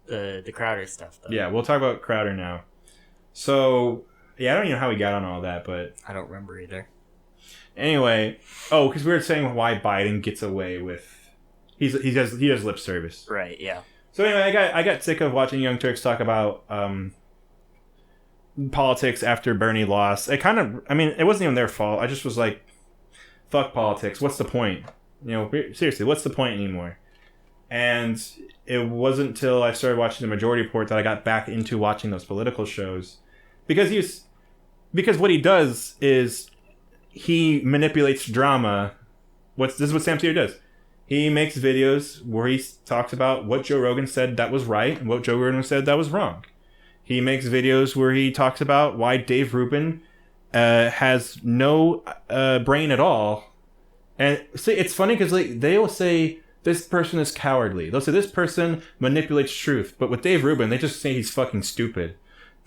the Crowder stuff, though. Yeah, we'll talk about Crowder now. So, yeah, I don't even know how we got on all that, but... I don't remember either. Anyway, because we were saying why Biden gets away with... He does lip service. Right, yeah. So anyway, I got sick of watching Young Turks talk about politics after Bernie lost. It kind of... I mean, it wasn't even their fault. I just was like, fuck politics. What's the point? Seriously, what's the point anymore? And it wasn't until I started watching The Majority Report that I got back into watching those political shows. Because what he does is he manipulates drama. This is what Sam Seder does. He makes videos where he talks about what Joe Rogan said that was right and what Joe Rogan said that was wrong. He makes videos where he talks about why Dave Rubin has no brain at all. And see, it's funny because they will say this person is cowardly. They'll say this person manipulates truth. But with Dave Rubin, they just say he's fucking stupid.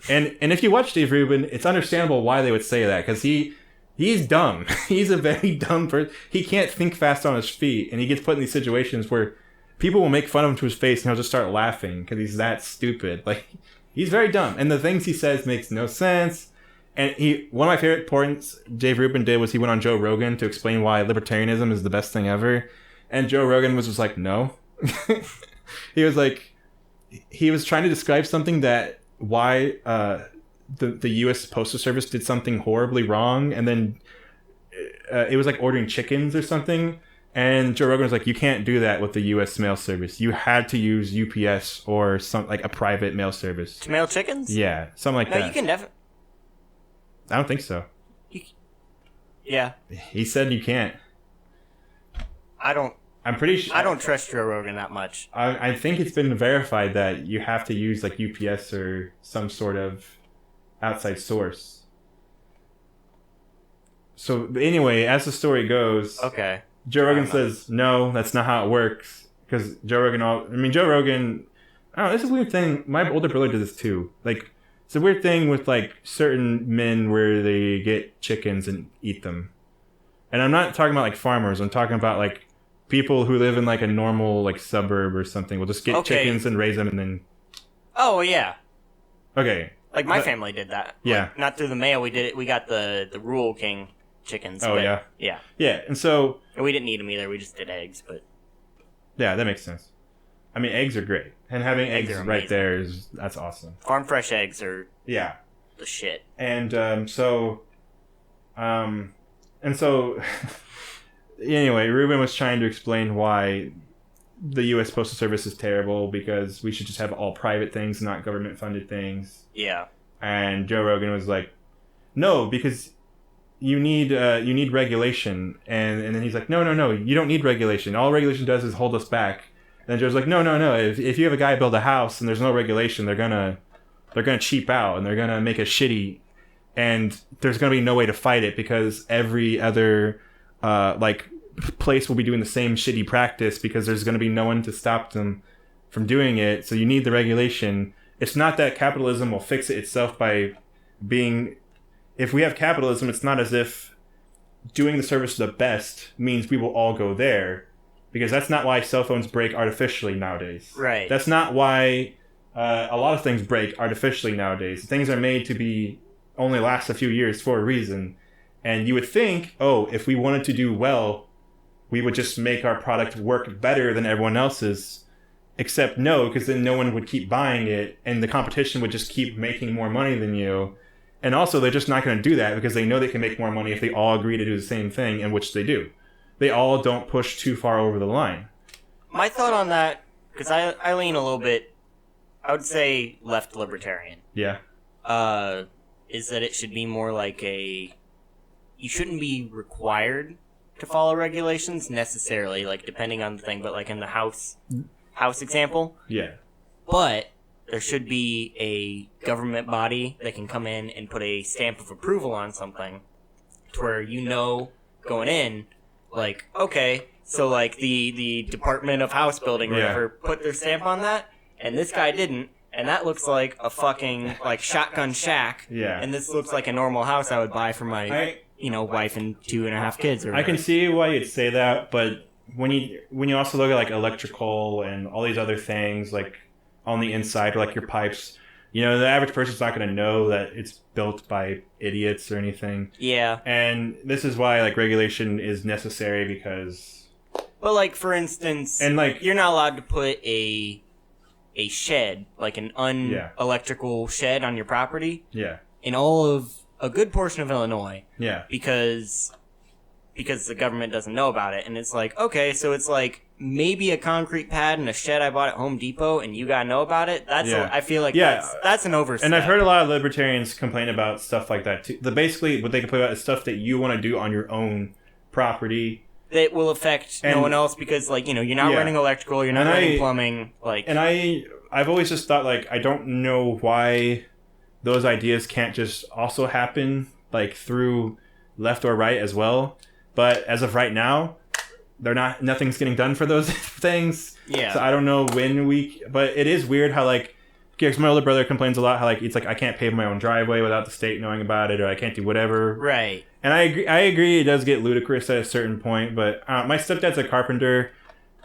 And if you watch Dave Rubin, it's understandable why they would say that, because he's dumb. He's a very dumb person. He can't think fast on his feet, and he gets put in these situations where people will make fun of him to his face, and he'll just start laughing because he's that stupid. Like, he's very dumb, and the things he says makes no sense. And one of my favorite points Dave Rubin did was he went on Joe Rogan to explain why libertarianism is the best thing ever, and Joe Rogan was just like, no. He was trying to describe something that why the U.S. Postal Service did something horribly wrong, and then it was like ordering chickens or something, and Joe Rogan was like, you can't do that with the U.S. mail service. You had to use UPS or some like a private mail service to mail chickens. Yeah, something like that. No, you can definitely. I don't think so. Yeah. He said you can't. I'm pretty sure. I don't trust Joe Rogan that much. I think it's been verified that you have to use like UPS or some sort of outside source. So anyway, as the story goes, okay, Joe Rogan says, no, that's not how it works. Because Joe Rogan, I don't know, it's a weird thing. My older brother did this too. Like, it's a weird thing with like certain men where they get chickens and eat them. And I'm not talking about like farmers. I'm talking about like people who live in like a normal like suburb or something will just get chickens and raise them and then... Oh, yeah. Okay. Like my family did that. Yeah. Like, not through the mail. We did it. We got the Rural King chickens. Oh, yeah. Yeah. Yeah, and so... And we didn't eat them either. We just did eggs, but... Yeah, that makes sense. I mean, eggs are great. And having eggs right there that's awesome. Farm fresh eggs are... Yeah. The shit. And so... Anyway, Rubin was trying to explain why the U.S. Postal Service is terrible because we should just have all private things, not government-funded things. Yeah. And Joe Rogan was like, no, because you need regulation. And then he's like, no, you don't need regulation. All regulation does is hold us back. And Joe's like, no. If you have a guy build a house and there's no regulation, they're gonna cheap out and they're gonna make it shitty. And there's gonna be no way to fight it because every other place will be doing the same shitty practice because there's going to be no one to stop them from doing it. So you need the regulation. It's not that capitalism will fix it itself by being... If we have capitalism, it's not as if doing the service the best means we will all go there, because that's not why cell phones break artificially nowadays. Right. That's not why a lot of things break artificially nowadays. Things are made to be only last a few years for a reason. And you would think, if we wanted to do well, we would just make our product work better than everyone else's. Except no, because then no one would keep buying it, and the competition would just keep making more money than you. And also, they're just not going to do that because they know they can make more money if they all agree to do the same thing, in which they do. They all don't push too far over the line. My thought on that, because I lean a little bit, I would say left libertarian. Yeah. Is that it should be more like you shouldn't be required to follow regulations necessarily, like depending on the thing, but like in the house example. Yeah. But there should be a government body that can come in and put a stamp of approval on something to where going in, like, okay, so like the Department of House Building or whatever put their stamp on that, and this guy didn't, and that looks like a fucking like shotgun shack. Yeah. And this looks like a normal house I would buy for my wife and 2.5 kids. Or I can see why you'd say that, but when you also look at like electrical and all these other things, like on the inside or like your pipes. You know, the average person's not going to know that it's built by idiots or anything. Yeah. And this is why like regulation is necessary because. But like for instance, And like you're not allowed to put a shed, like an unelectrical shed on your property yeah, in all of a good portion of Illinois yeah, because the government doesn't know about it. And it's like, okay, so it's like maybe a concrete pad and a shed I bought at Home Depot and you gotta know about it. I feel like that's an overstep. And I've heard a lot of libertarians complain about stuff like that too. Basically, what they complain about is stuff that you want to do on your own property. That will affect no one else because, like, you know, you're not running electrical, you're not running plumbing, like... And I've always just thought, like, I don't know why those ideas can't just also happen, like, through left or right as well. But as of right now, nothing's getting done for those things. Yeah. So I don't know when but it is weird how, like, because my older brother complains a lot how, like, it's like, I can't pave my own driveway without the state knowing about it, or I can't do whatever. Right. And I agree it does get ludicrous at a certain point, but my stepdad's a carpenter,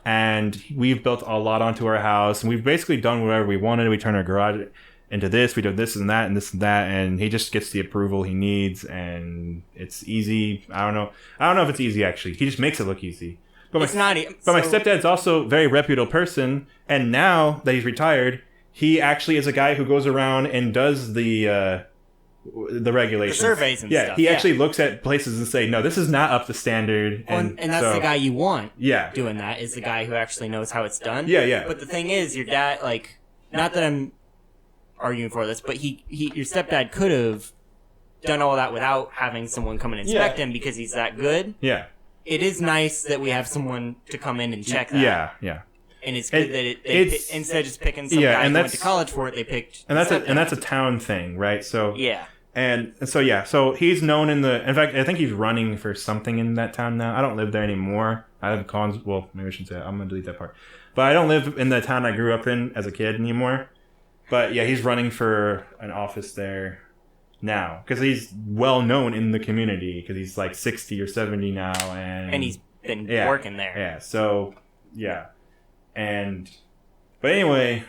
and we've built a lot onto our house, and we've basically done whatever we wanted. We turned our garage into this, we do this and that, and he just gets the approval he needs, and it's easy. I don't know if it's easy, actually. He just makes it look easy. But it's not. But my stepdad's also a very reputable person, and now that he's retired, he actually is a guy who goes around and does the regulations, the surveys and stuff. He actually looks at places and say, no, this is not up to standard. And that's the guy you want. Yeah. Doing that is the guy who actually knows how it's done. Yeah, yeah. But the thing is, your dad, like, not that I'm arguing for this, but your stepdad could have done all that without having someone come and inspect him because he's that good. Yeah. It is nice that we have someone to come in and check that. Yeah, yeah. And it's good that instead of just picking some guy who went to college for it, they picked. And that's a town thing, right? So yeah. And so he's known in fact, I think he's running for something in that town now. I don't live there anymore. I have cons. Well, maybe I shouldn't say that. I'm gonna delete that part. But I don't live in the town I grew up in as a kid anymore. But yeah, he's running for an office there now because he's well known in the community because he's like 60 or 70 now, and he's been working there. Yeah. So yeah, but anyway.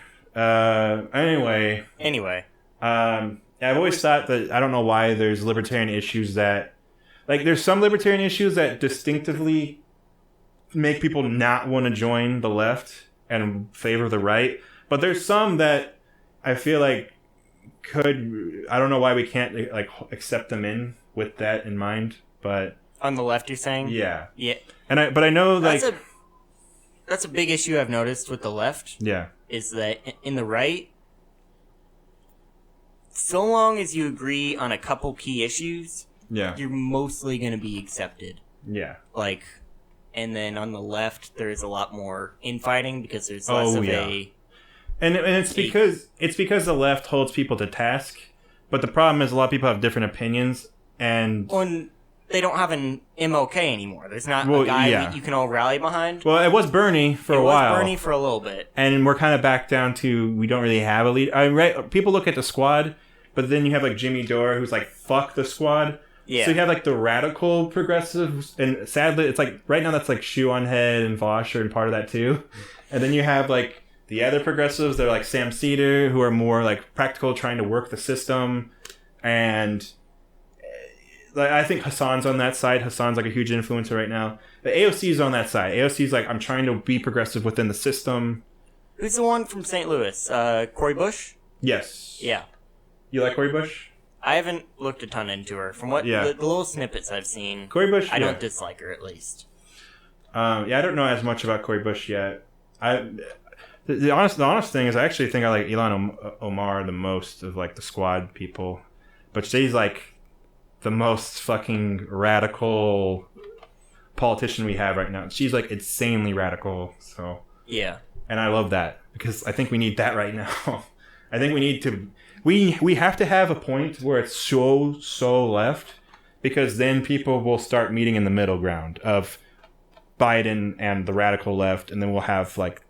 I've always thought that I don't know why there's libertarian issues that, like, there's some libertarian issues that distinctively make people not want to join the left and favor the right, but there's some that I feel like I don't know why we can't like accept them in with that in mind, but on the left you're saying? Yeah. Yeah. But I know like that's a big issue I've noticed with the left. Yeah. Is that in the right, so long as you agree on a couple key issues, you're mostly going to be accepted. Yeah. Like, and then on the left, there's a lot more infighting because there's less of a... And it's because the left holds people to task, but the problem is a lot of people have different opinions, and... Well, they don't have an MLK anymore. There's not a guy you can all rally behind. Well, it was Bernie for a while. It was Bernie for a little bit. And we're kind of back down to we don't really have a leader. People look at the squad, but then you have like Jimmy Dore who's like, fuck the squad. Yeah. So you have like the radical progressives, and sadly it's like right now that's like Shoe on Head and Vosher and part of that too. And then you have like the other progressives, they're like Sam Cedar, who are more like practical, trying to work the system. And like, I think Hassan's on that side. Hassan's like a huge influencer right now. The AOC's on that side. AOC's like, I'm trying to be progressive within the system. Who's the one from St. Louis? Cori Bush? Yes. Yeah. You like Cori Bush? I haven't looked a ton into her. From what the little snippets I've seen, Cori Bush, I don't dislike her, at least. I don't know as much about Cori Bush yet. The honest thing is, I actually think I like Ilhan Omar the most of like the squad people, but she's like the most fucking radical politician we have right now. She's like insanely radical. So yeah, and I love that because I think we need that right now. I think we need to. We have to have a point where it's so left, because then people will start meeting in the middle ground of Biden and the radical left, and then we'll have like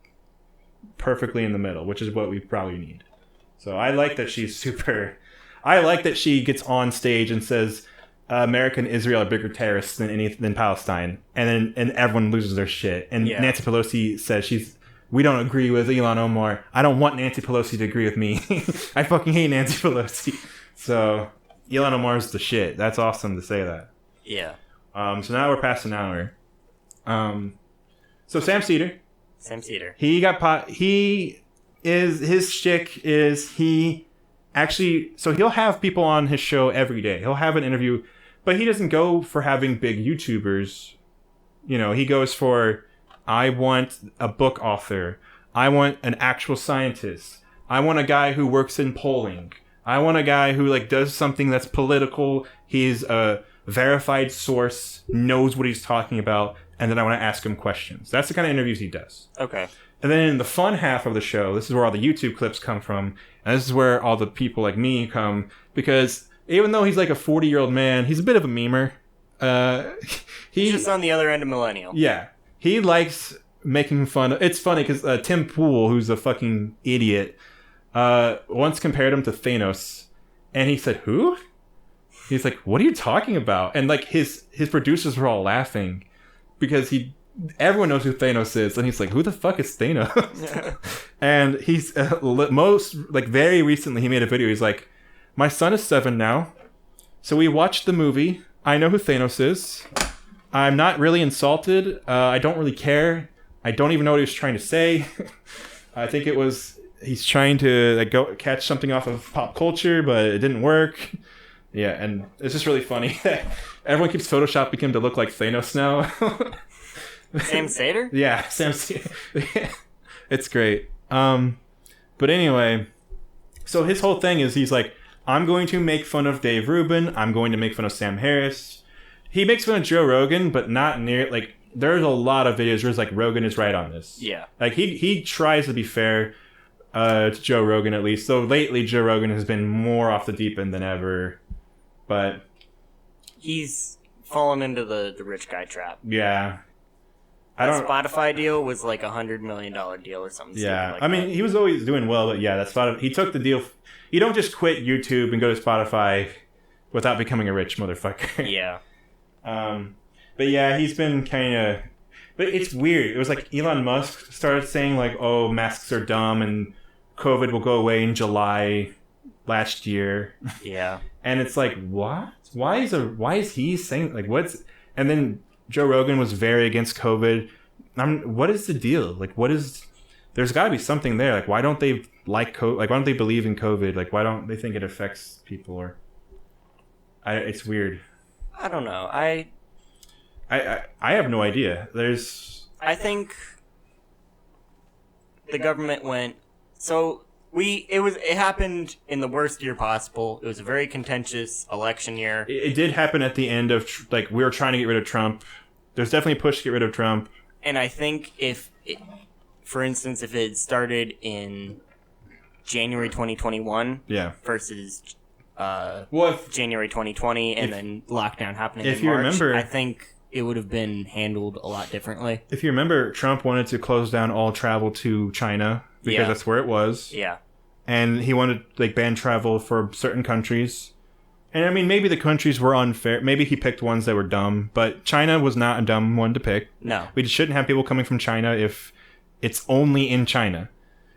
perfectly in the middle, which is what we probably need. So I like that she's super. I like that she gets on stage and says America and Israel are bigger terrorists than Palestine, and everyone loses their shit. And Nancy Pelosi says she's we don't agree with Elon Omar. I don't want Nancy Pelosi to agree with me. I fucking hate Nancy Pelosi. So Elon Omar's the shit. That's awesome to say that. Yeah. So now we're past an hour. So Sam Cedar. Sam Cedar. He got his shtick is he actually, so he'll have people on his show every day. He'll have an interview, but he doesn't go for having big YouTubers. You know, he goes for, I want a book author. I want an actual scientist. I want a guy who works in polling. I want a guy who like does something that's political. He's a verified source, knows what he's talking about, and then I want to ask him questions. That's the kind of interviews he does. Okay. And then in the fun half of the show, this is where all the YouTube clips come from, and this is where all the people like me come, because even though he's like a 40-year-old man, he's a bit of a memer. He's just on the other end of millennial. Yeah. He likes making fun. It's funny because Tim Pool, who's a fucking idiot, once compared him to Thanos, and he said, "Who?" He's like, "What are you talking about?" And like his producers were all laughing because everyone knows who Thanos is, and he's like, "Who the fuck is Thanos?" And he's very recently he made a video. He's like, "My son is 7 now, so we watched the movie. I know who Thanos is. I'm not really insulted. I don't really care. I don't even know what he was trying to say. I think he's trying to like go catch something off of pop culture, but it didn't work." Yeah, and it's just really funny that everyone keeps photoshopping him to look like Thanos now. Sam Cedar? Yeah, Sam Cedar. It's great. But anyway, so his whole thing is he's like, I'm going to make fun of Dave Rubin. I'm going to make fun of Sam Harris. He makes fun of Joe Rogan, but not near, like, there's a lot of videos where it's like, Rogan is right on this. Yeah. Like, he tries to be fair to Joe Rogan, at least. So lately, Joe Rogan has been more off the deep end than ever. But he's fallen into the rich guy trap. Yeah. That Spotify deal was like $100 million deal or something. Yeah. Like I mean, he was always doing well, but yeah, that's Spotify. He took the deal. You don't just quit YouTube and go to Spotify without becoming a rich motherfucker. Yeah. But yeah, he's been kind of... But it's weird. It was like Elon Musk started saying like, oh, masks are dumb and COVID will go away in July last year. Yeah. And it's like, what? Why is he saying like what's? And then Joe Rogan was very against COVID. What is the deal? Like, there's got to be something there. Like, why don't they like COVID? Like, why don't they believe in COVID? Like, why don't they think it affects people? Or it's weird. I don't know. I have no idea. I think the government went so. It happened in the worst year possible. It was a very contentious election year. It did happen at the end of, like, we were trying to get rid of Trump. There's definitely a push to get rid of Trump. And I think for instance, if it started in January 2021 versus January 2020 and then lockdown happening in March, remember, I think it would have been handled a lot differently. If you remember, Trump wanted to close down all travel to China because that's where it was. Yeah. And he wanted to like ban travel for certain countries. And I mean, maybe the countries were unfair. Maybe he picked ones that were dumb, but China was not a dumb one to pick. No. We shouldn't have people coming from China if it's only in China.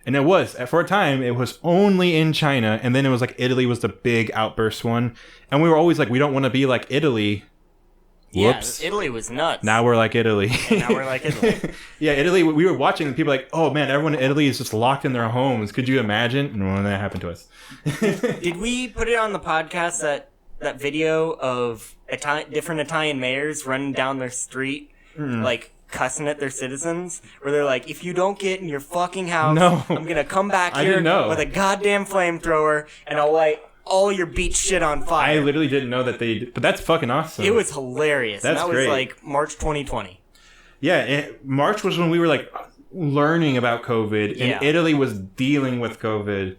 And it was. For a time, it was only in China. And then it was like Italy was the big outburst one. And we were always like, we don't want to be like Italy. Whoops. Yeah, Italy was nuts. Now we're like Italy. Yeah, Italy, we were watching and people were like, oh man, everyone in Italy is just locked in their homes. Could you imagine? And when that happened to us. Did we put it on the podcast, that video of different Italian mayors running down their street, like cussing at their citizens? Where they're like, if you don't get in your fucking house, I'm going to come back here with a goddamn flamethrower and I'll light all your beach shit on fire. I literally didn't know that but that's fucking awesome. It was hilarious. That was like March 2020. Yeah, March was when we were like learning about COVID and Italy was dealing with COVID.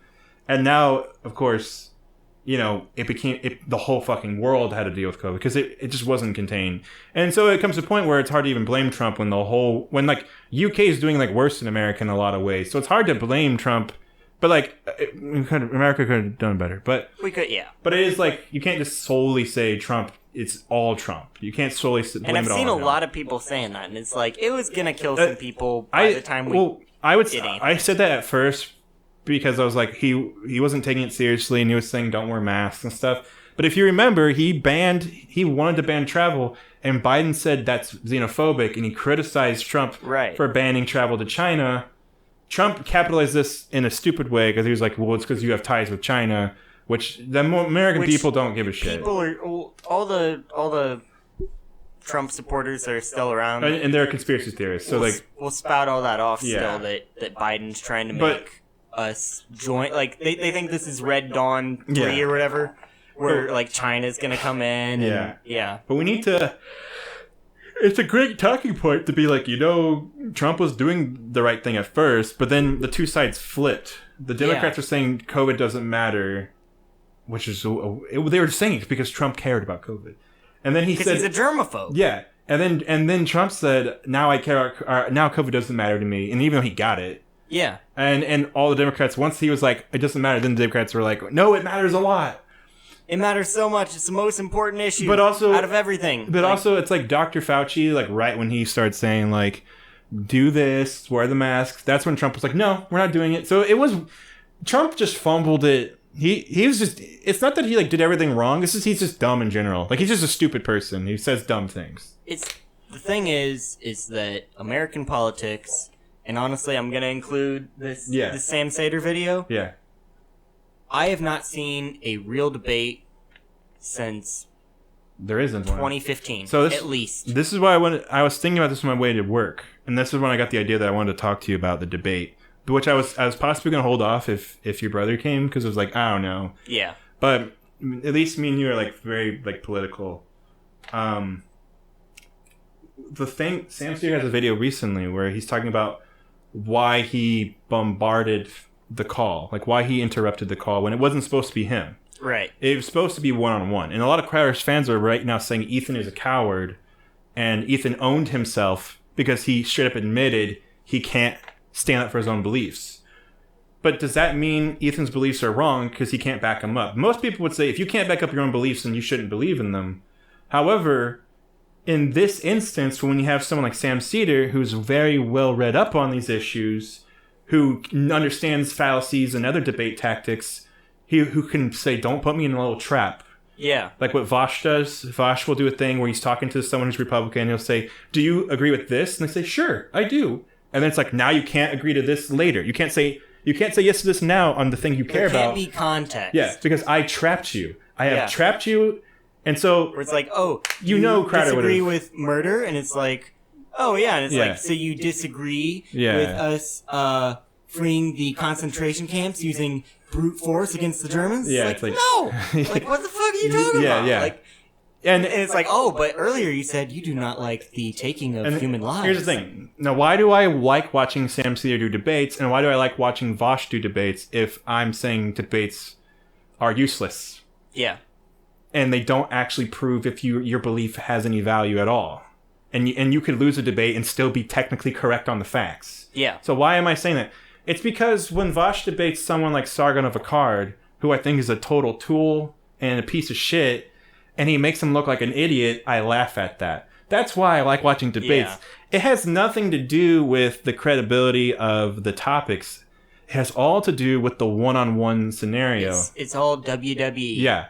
And now, of course, you know, the whole fucking world had to deal with COVID because it just wasn't contained. And so it comes to a point where it's hard to even blame Trump when like UK is doing like worse than America in a lot of ways. So it's hard to blame Trump. But, like, America could have done better. But we could, yeah. But it is, like, you can't just solely say Trump. It's all Trump. You can't solely blame it all on And I've seen a lot of people saying that. And it's like, it was going to kill some people by the time we I said that at first because I was like, he wasn't taking it seriously, and he was saying don't wear masks and stuff. But if you remember, he wanted to ban travel, and Biden said that's xenophobic, and he criticized Trump for banning travel to China. Trump capitalized this in a stupid way because he was like, well, it's because you have ties with China, which the American people don't give a shit. People are all the Trump supporters that are still around, and they're conspiracy theorists. So we'll spout all that off still that Biden's trying to make us join. Like they think this is Red Dawn 3 or whatever, where like China's gonna come in. And, But we need to. It's a great talking point to be like, Trump was doing the right thing at first, but then the two sides flipped. The Democrats are saying COVID doesn't matter, which is they were saying it's because Trump cared about COVID, and then he said he's a germaphobe. Yeah, and then Trump said, now I care. Now COVID doesn't matter to me, and even though he got it, and all the Democrats, once he was like, it doesn't matter, then the Democrats were like, no, it matters a lot. It matters so much. It's the most important issue but also, out of everything. But also, it's like Dr. Fauci, like right when he started saying like, do this, wear the masks, that's when Trump was like, no, we're not doing it. So it was, Trump just fumbled it. He was just, it's not that he like did everything wrong. He's just dumb in general. Like he's just a stupid person. He says dumb things. The thing is that American politics, and honestly, I'm going to include this Sam Seder video. Yeah. I have not seen a real debate since there isn't 2015. So at least. This is why I was thinking about this on my way to work, and this is when I got the idea that I wanted to talk to you about the debate, which I was possibly going to hold off if your brother came, because it was like, I don't know. Yeah. But at least me and you are like very like political. The thing, Sam Steer has a video recently where he's talking about why he bombarded the call, like why he interrupted the call when it wasn't supposed to be him. Right. It was supposed to be one-on-one. And a lot of Irish fans are right now saying Ethan is a coward, and Ethan owned himself because he straight up admitted he can't stand up for his own beliefs. But does that mean Ethan's beliefs are wrong because he can't back them up? Most people would say if you can't back up your own beliefs, then you shouldn't believe in them. However, in this instance, when you have someone like Sam Seder, who's very well read up on these issues, who understands fallacies and other debate tactics, who can say, don't put me in a little trap. Yeah. Like what Vosh does. Vosh will do a thing where he's talking to someone who's Republican, and he'll say, do you agree with this? And they say, sure, I do. And then it's like, now you can't agree to this later. You can't say yes to this now on the thing you care about. There can't be context. Yeah, because I trapped you. I have trapped you. And so... Where it's like, oh, Crowder disagree with murder? And it's like, oh, yeah. And it's like, so you disagree with us freeing the concentration camps using brute force against the Germans? Yeah, it's like no! Like, what the fuck are you talking about? Yeah. Like, and it's like, oh, but earlier you said you do not like the taking of human lives. Here's the thing. Now, why do I like watching Sam Seder do debates, and why do I like watching Vosh do debates if I'm saying debates are useless? Yeah. And they don't actually prove if your belief has any value at all. And you could lose a debate and still be technically correct on the facts. Yeah. So why am I saying that? It's because when Vosh debates someone like Sargon of Akkad, who I think is a total tool and a piece of shit, and he makes him look like an idiot, I laugh at that. That's why I like watching debates. Yeah. It has nothing to do with the credibility of the topics. It has all to do with the one-on-one scenario. It's all WWE. Yeah.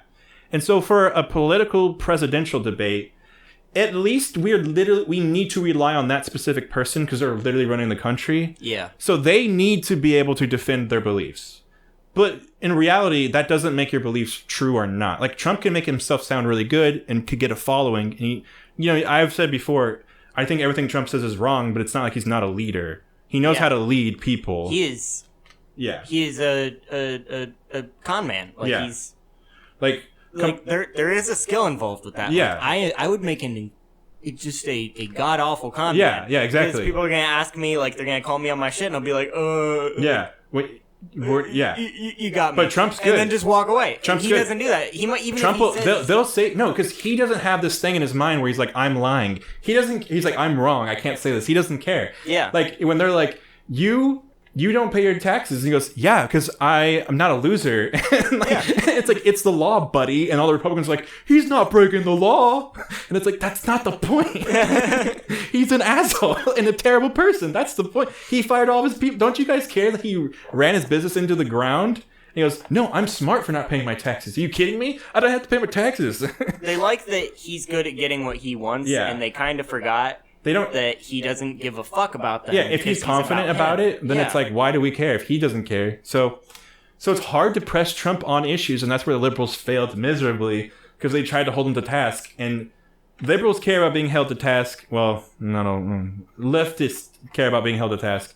And so for a political presidential debate, at least we need to rely on that specific person because they're literally running the country. Yeah. So they need to be able to defend their beliefs. But in reality, that doesn't make your beliefs true or not. Like Trump can make himself sound really good and could get a following. And I've said before, I think everything Trump says is wrong, but it's not like he's not a leader. He knows how to lead people. He is. Yeah. He is a con man. Like he's like there is a skill involved with that. Yeah. Like, I would make just a god awful con man. Yeah, yeah, exactly. Because people are gonna ask me, like they're gonna call me on my shit, and I'll be like, yeah. Wait, yeah. You got me. But Trump's good. And then just walk away. Trump's he good. doesn't do that. He might even. Trump will. They'll say no because he doesn't have this thing in his mind where he's like, I'm lying. He doesn't. He's like, I'm wrong. I can't say this. He doesn't care. Yeah. Like when they're like, you you don't pay your taxes. And he goes, yeah, because I'm not a loser. And like, it's like, it's the law, buddy. And all the Republicans are like, he's not breaking the law. And it's like, that's not the point. He's an asshole and a terrible person. That's the point. He fired all of his people. Don't you guys care that he ran his business into the ground? And he goes, no, I'm smart for not paying my taxes. Are you kidding me? I don't have to pay my taxes. They like that he's good at getting what he wants, and they kind of forgot that he doesn't give a fuck about them. Yeah, if he's confident about it, then it's like, why do we care if he doesn't care? So it's hard to press Trump on issues, and that's where the liberals failed miserably, because they tried to hold him to task. And liberals care about being held to task. Well, leftists care about being held to task.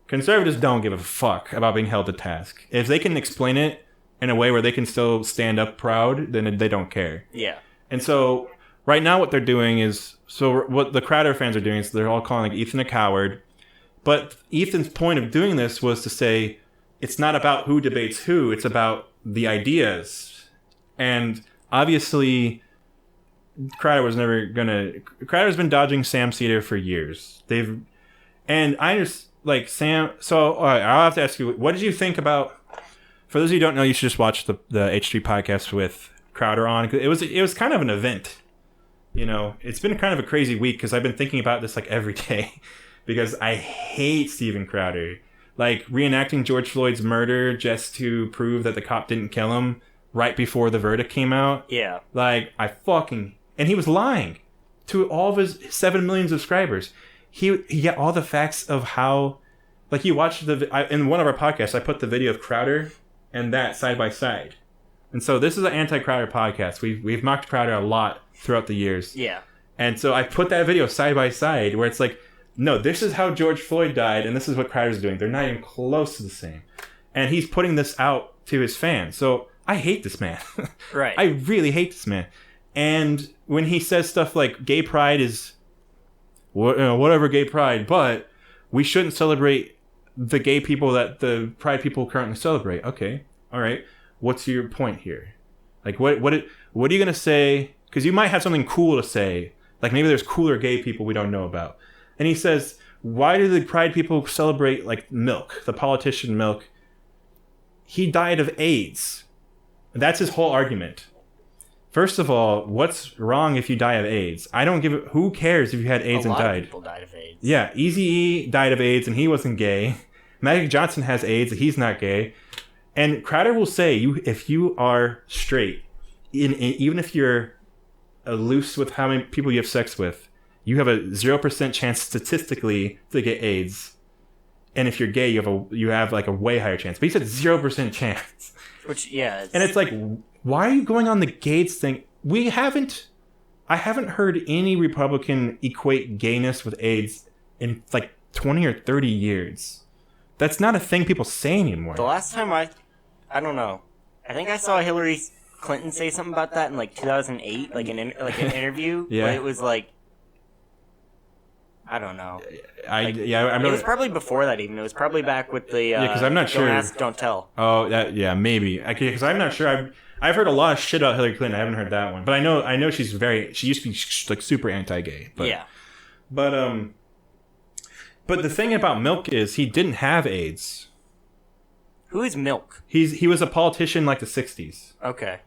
Conservatives don't give a fuck about being held to task. If they can explain it in a way where they can still stand up proud, then they don't care. Yeah. And so right now what they're doing is, so what the Crowder fans are doing is they're all calling like Ethan a coward. But Ethan's point of doing this was to say, it's not about who debates who, it's about the ideas. And obviously, Crowder's been dodging Sam Cedar for years. And I just, like, Sam, so, all right, I'll have to ask you, what did you think about, for those of you who don't know, you should just watch the H3 podcast with Crowder on. It was kind of an event. You know, it's been kind of a crazy week because I've been thinking about this like every day because I hate Steven Crowder. Like reenacting George Floyd's murder just to prove that the cop didn't kill him right before the verdict came out. Yeah. Like, and he was lying to all of his 7 million subscribers. He got all the facts of how, like you watched in one of our podcasts, I put the video of Crowder and that side by side. And so this is an anti-Crowder podcast. We've mocked Crowder a lot throughout the years. Yeah. And so I put that video side by side where it's like, no, this is how George Floyd died and this is what Crowder's doing. They're not even close to the same. And he's putting this out to his fans. So I hate this man. Right. I really hate this man. And when he says stuff like gay pride is whatever gay pride, but we shouldn't celebrate the gay people that the pride people currently celebrate. Okay. All right. What's your point here? Like, what are you going to say? Because you might have something cool to say. Like, maybe there's cooler gay people we don't know about. And he says, why do the pride people celebrate, like, Milk, the politician Milk? He died of AIDS. That's his whole argument. First of all, what's wrong if you die of AIDS? Who cares if you had AIDS and died? A lot of people died of AIDS. Yeah, Eazy-E died of AIDS and he wasn't gay. Magic Johnson has AIDS and he's not gay. And Crowder will say, if you are straight, even if you're loose with how many people you have sex with, you have a 0% chance statistically to get AIDS. And if you're gay, you have like a way higher chance. But he said 0% chance. Which, yeah. And it's like, why are you going on the gays thing? I haven't heard any Republican equate gayness with AIDS in like 20 or 30 years. That's not a thing people say anymore. The last time I don't know. I think I saw Hillary Clinton say something about that in like 2008, like an interview. Yeah. But it was like, I don't know. It was probably before that even. It was probably back with the because I'm not sure. Don't ask, don't tell. Oh, maybe. Because I'm not sure. I've heard a lot of shit about Hillary Clinton. I haven't heard that one, but I know she used to be like super anti-gay. But, yeah. But the thing about Milk is he didn't have AIDS. Who is Milk? He was a politician like the 60s. Okay.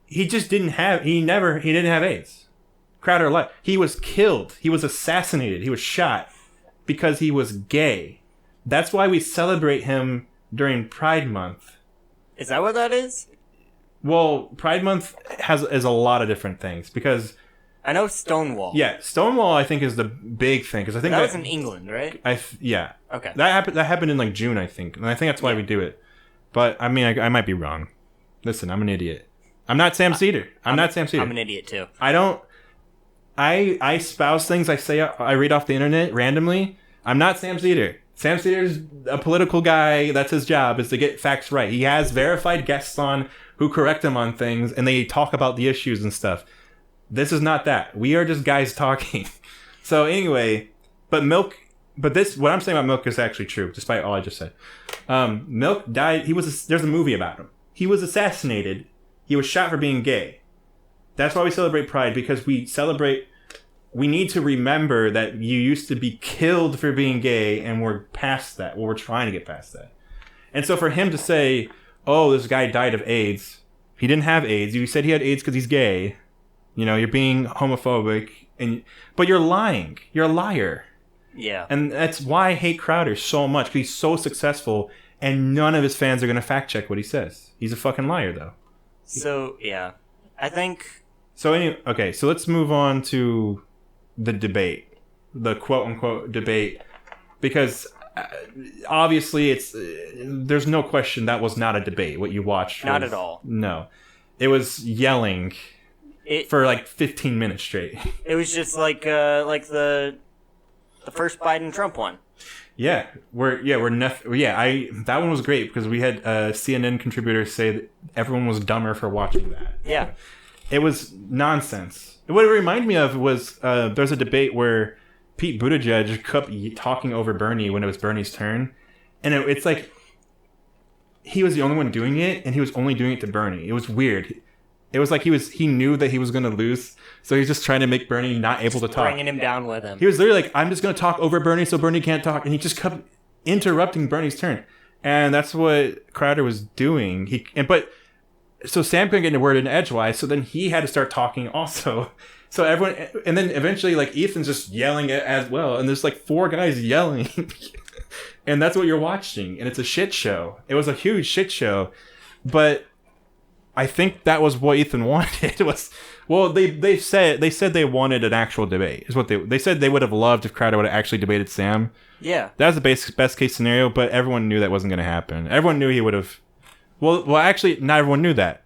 He just didn't have AIDS. Crowder lied. He was killed. He was assassinated. He was shot because he was gay. That's why we celebrate him during Pride Month. Is that what that is? Well, Pride Month is a lot of different things because I know Stonewall. Yeah, Stonewall I think is the big thing because I think that was in England, right? Yeah. Okay. That happened in like June, I think, and I think that's why we do it. But I mean, I might be wrong. Listen, I'm an idiot. I'm not Sam Cedar. I'm not Sam Cedar. I'm an idiot too. I espouse things I read off the internet randomly. I'm not Sam Cedar. Sam Cedar's a political guy. That's his job, is to get facts right. He has verified guests on who correct him on things, and they talk about the issues and stuff. This is not that. We are just guys talking. So anyway, what I'm saying about Milk is actually true, despite all I just said. Milk died. There's a movie about him. He was assassinated. He was shot for being gay. That's why we celebrate Pride, because we celebrate we need to remember that you used to be killed for being gay, and we're past that. Well, we're trying to get past that. And so for him to say, oh, this guy died of AIDS. He didn't have AIDS. You said he had AIDS because he's gay. You know, you're being homophobic, but you're lying. You're a liar. Yeah. And that's why I hate Crowder so much, because he's so successful, and none of his fans are going to fact check what he says. He's a fucking liar, though. So, yeah. I think... So, okay, so let's move on to the debate. The quote-unquote debate. Because obviously there's no question that was not a debate. What you watched Not at all. No. It was yelling for like 15 minutes straight. It was just like the first Biden-Trump one. Yeah, that one was great because we had CNN contributors say that everyone was dumber for watching that. Yeah. It was nonsense. What it reminded me of was there's a debate where Pete Buttigieg kept talking over Bernie when it was Bernie's turn. And it's like he was the only one doing it, and he was only doing it to Bernie. It was weird. It was like he knew that he was going to lose, so he's just trying to make Bernie not able to talk. Bringing him down with him. He was literally like, I'm just going to talk over Bernie so Bernie can't talk, and he just kept interrupting Bernie's turn. And that's what Crowder was doing. So Sam couldn't get a word in edgewise, so then he had to start talking also. So everyone, and then eventually, like, Ethan's just yelling as well, and there's like 4 guys yelling. And that's what you're watching, and it's a shit show. It was a huge shit show, but I think that was what Ethan wanted. They said they wanted an actual debate. Is what they said they would have loved if Crowder would have actually debated Sam. Yeah, that was the best case scenario, but everyone knew that wasn't going to happen. Everyone knew he would have. Well, actually, not everyone knew that.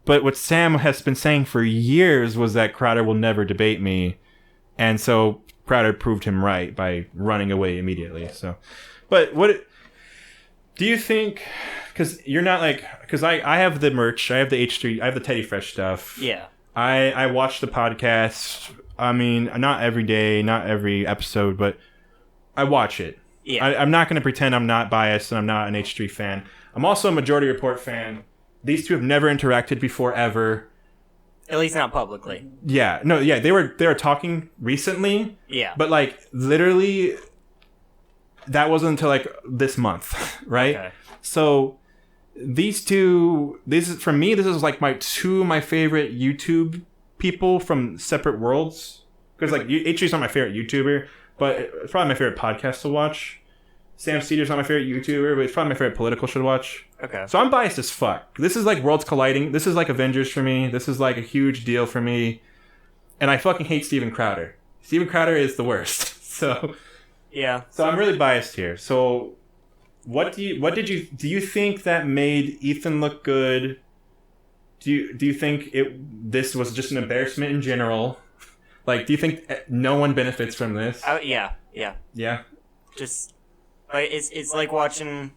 But what Sam has been saying for years was that Crowder will never debate me, and so Crowder proved him right by running away immediately. So, but what do you think? Because you're not like, because I have the merch, I have the H3, I have the Teddy Fresh stuff. Yeah. I watch the podcast. I mean, not every day, not every episode, but I watch it. Yeah. I'm not going to pretend I'm not biased and I'm not an H3 fan. I'm also a Majority Report fan. These two have never interacted before, ever. At least not publicly. Yeah. No, yeah, they were talking recently. Yeah. But like literally that wasn't until like this month, right? Okay. So these two, this is like my favorite YouTube people from separate worlds. Because like H3's not my favorite YouTuber, but it's probably my favorite podcast to watch. Sam Cedars not my favorite YouTuber, but it's probably my favorite political show to watch. Okay. So I'm biased as fuck. This is like worlds colliding. This is like Avengers for me. This is like a huge deal for me. And I fucking hate Steven Crowder. Steven Crowder is the worst. So yeah. So I'm really biased here. So do you think that made Ethan look good? Do you think this was just an embarrassment in general? Like, do you think no one benefits from this? Yeah. Just like it's like watching.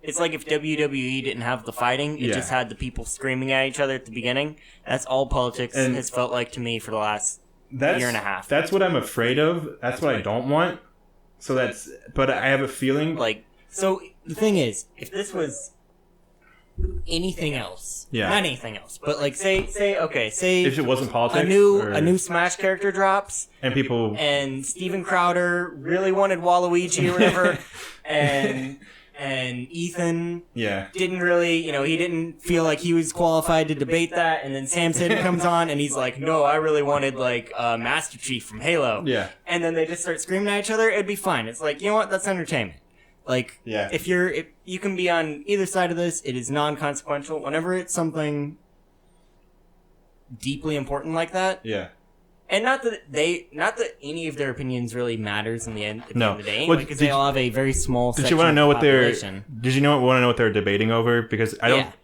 It's like if WWE didn't have the fighting, it just had the people screaming at each other at the beginning. That's all politics has felt like to me for the last year and a half. That's what I'm afraid of. That's what I don't want. But I have a feeling like. So the thing is, if this was anything else, not anything else, but like say if it wasn't politics, a new Smash character drops, and Steven Crowder really wanted Waluigi or whatever, and Ethan didn't really, he didn't feel like he was qualified to debate that, and then Sam Sid comes on and he's like, no, I really wanted like Master Chief from Halo, and then they just start screaming at each other, it'd be fine. It's like, you know what, that's entertainment. Like, if you can be on either side of this, it is non-consequential. Whenever it's something deeply important like that, and not that any of their opinions really matters in the end. At the end of the day, because they all have a very small. Did you want to know what they're? Did you want to know what they're debating over? Because I don't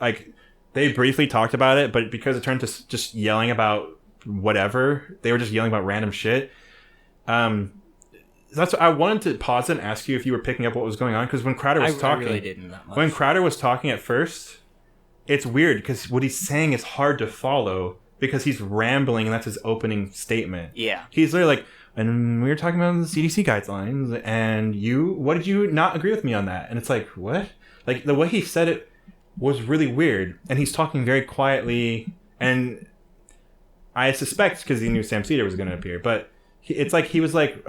like. They briefly talked about it, but because it turned to just yelling about whatever, they were just yelling about random shit. That's what I wanted to pause and ask you if you were picking up what was going on, because when Crowder was talking, I really didn't that much. When Crowder was talking at first, it's weird because what he's saying is hard to follow because he's rambling and that's his opening statement. Yeah, he's literally like, and we were talking about the CDC guidelines, and what did you not agree with me on that? And it's like, what? Like the way he said it was really weird, and he's talking very quietly, and I suspect because he knew Sam Cedar was going to appear, but it's like he was like,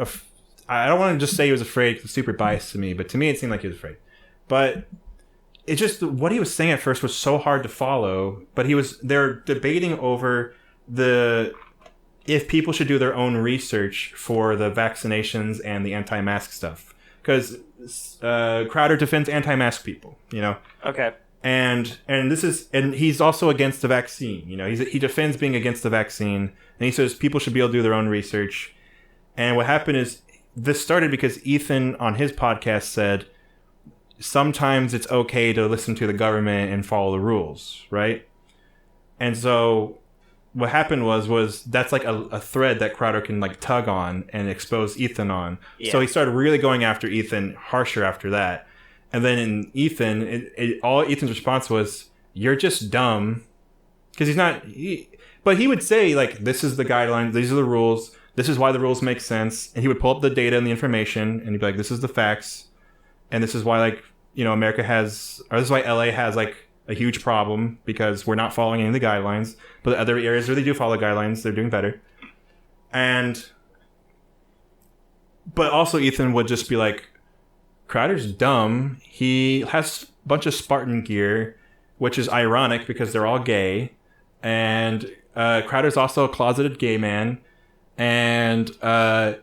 I don't want to just say he was afraid, 'cause it's super biased to me, but to me it seemed like he was afraid. But it just, what he was saying at first was so hard to follow, but they're debating over if people should do their own research for the vaccinations and the anti-mask stuff. Because Crowder defends anti-mask people, you know? Okay. And he's also against the vaccine, you know? He defends being against the vaccine, and he says people should be able to do their own research. And what happened is, this started because Ethan on his podcast said, sometimes it's okay to listen to the government and follow the rules, right? And so what happened was that's like a thread that Crowder can like tug on and expose Ethan on. Yeah. So he started really going after Ethan harsher after that. And then in Ethan, all Ethan's response was, "You're just dumb," because but he would say like, "This is the guidelines. These are the rules. This is why the rules make sense." And he would pull up the data and the information, and he'd be like, "This is the facts, and this is why like, you know, this is why LA has like a huge problem because we're not following any of the guidelines. But the other areas where they do follow guidelines, they're doing better." But also Ethan would just be like, "Crowder's dumb. He has a bunch of Spartan gear," which is ironic because they're all gay. And Crowder's also a closeted gay man. And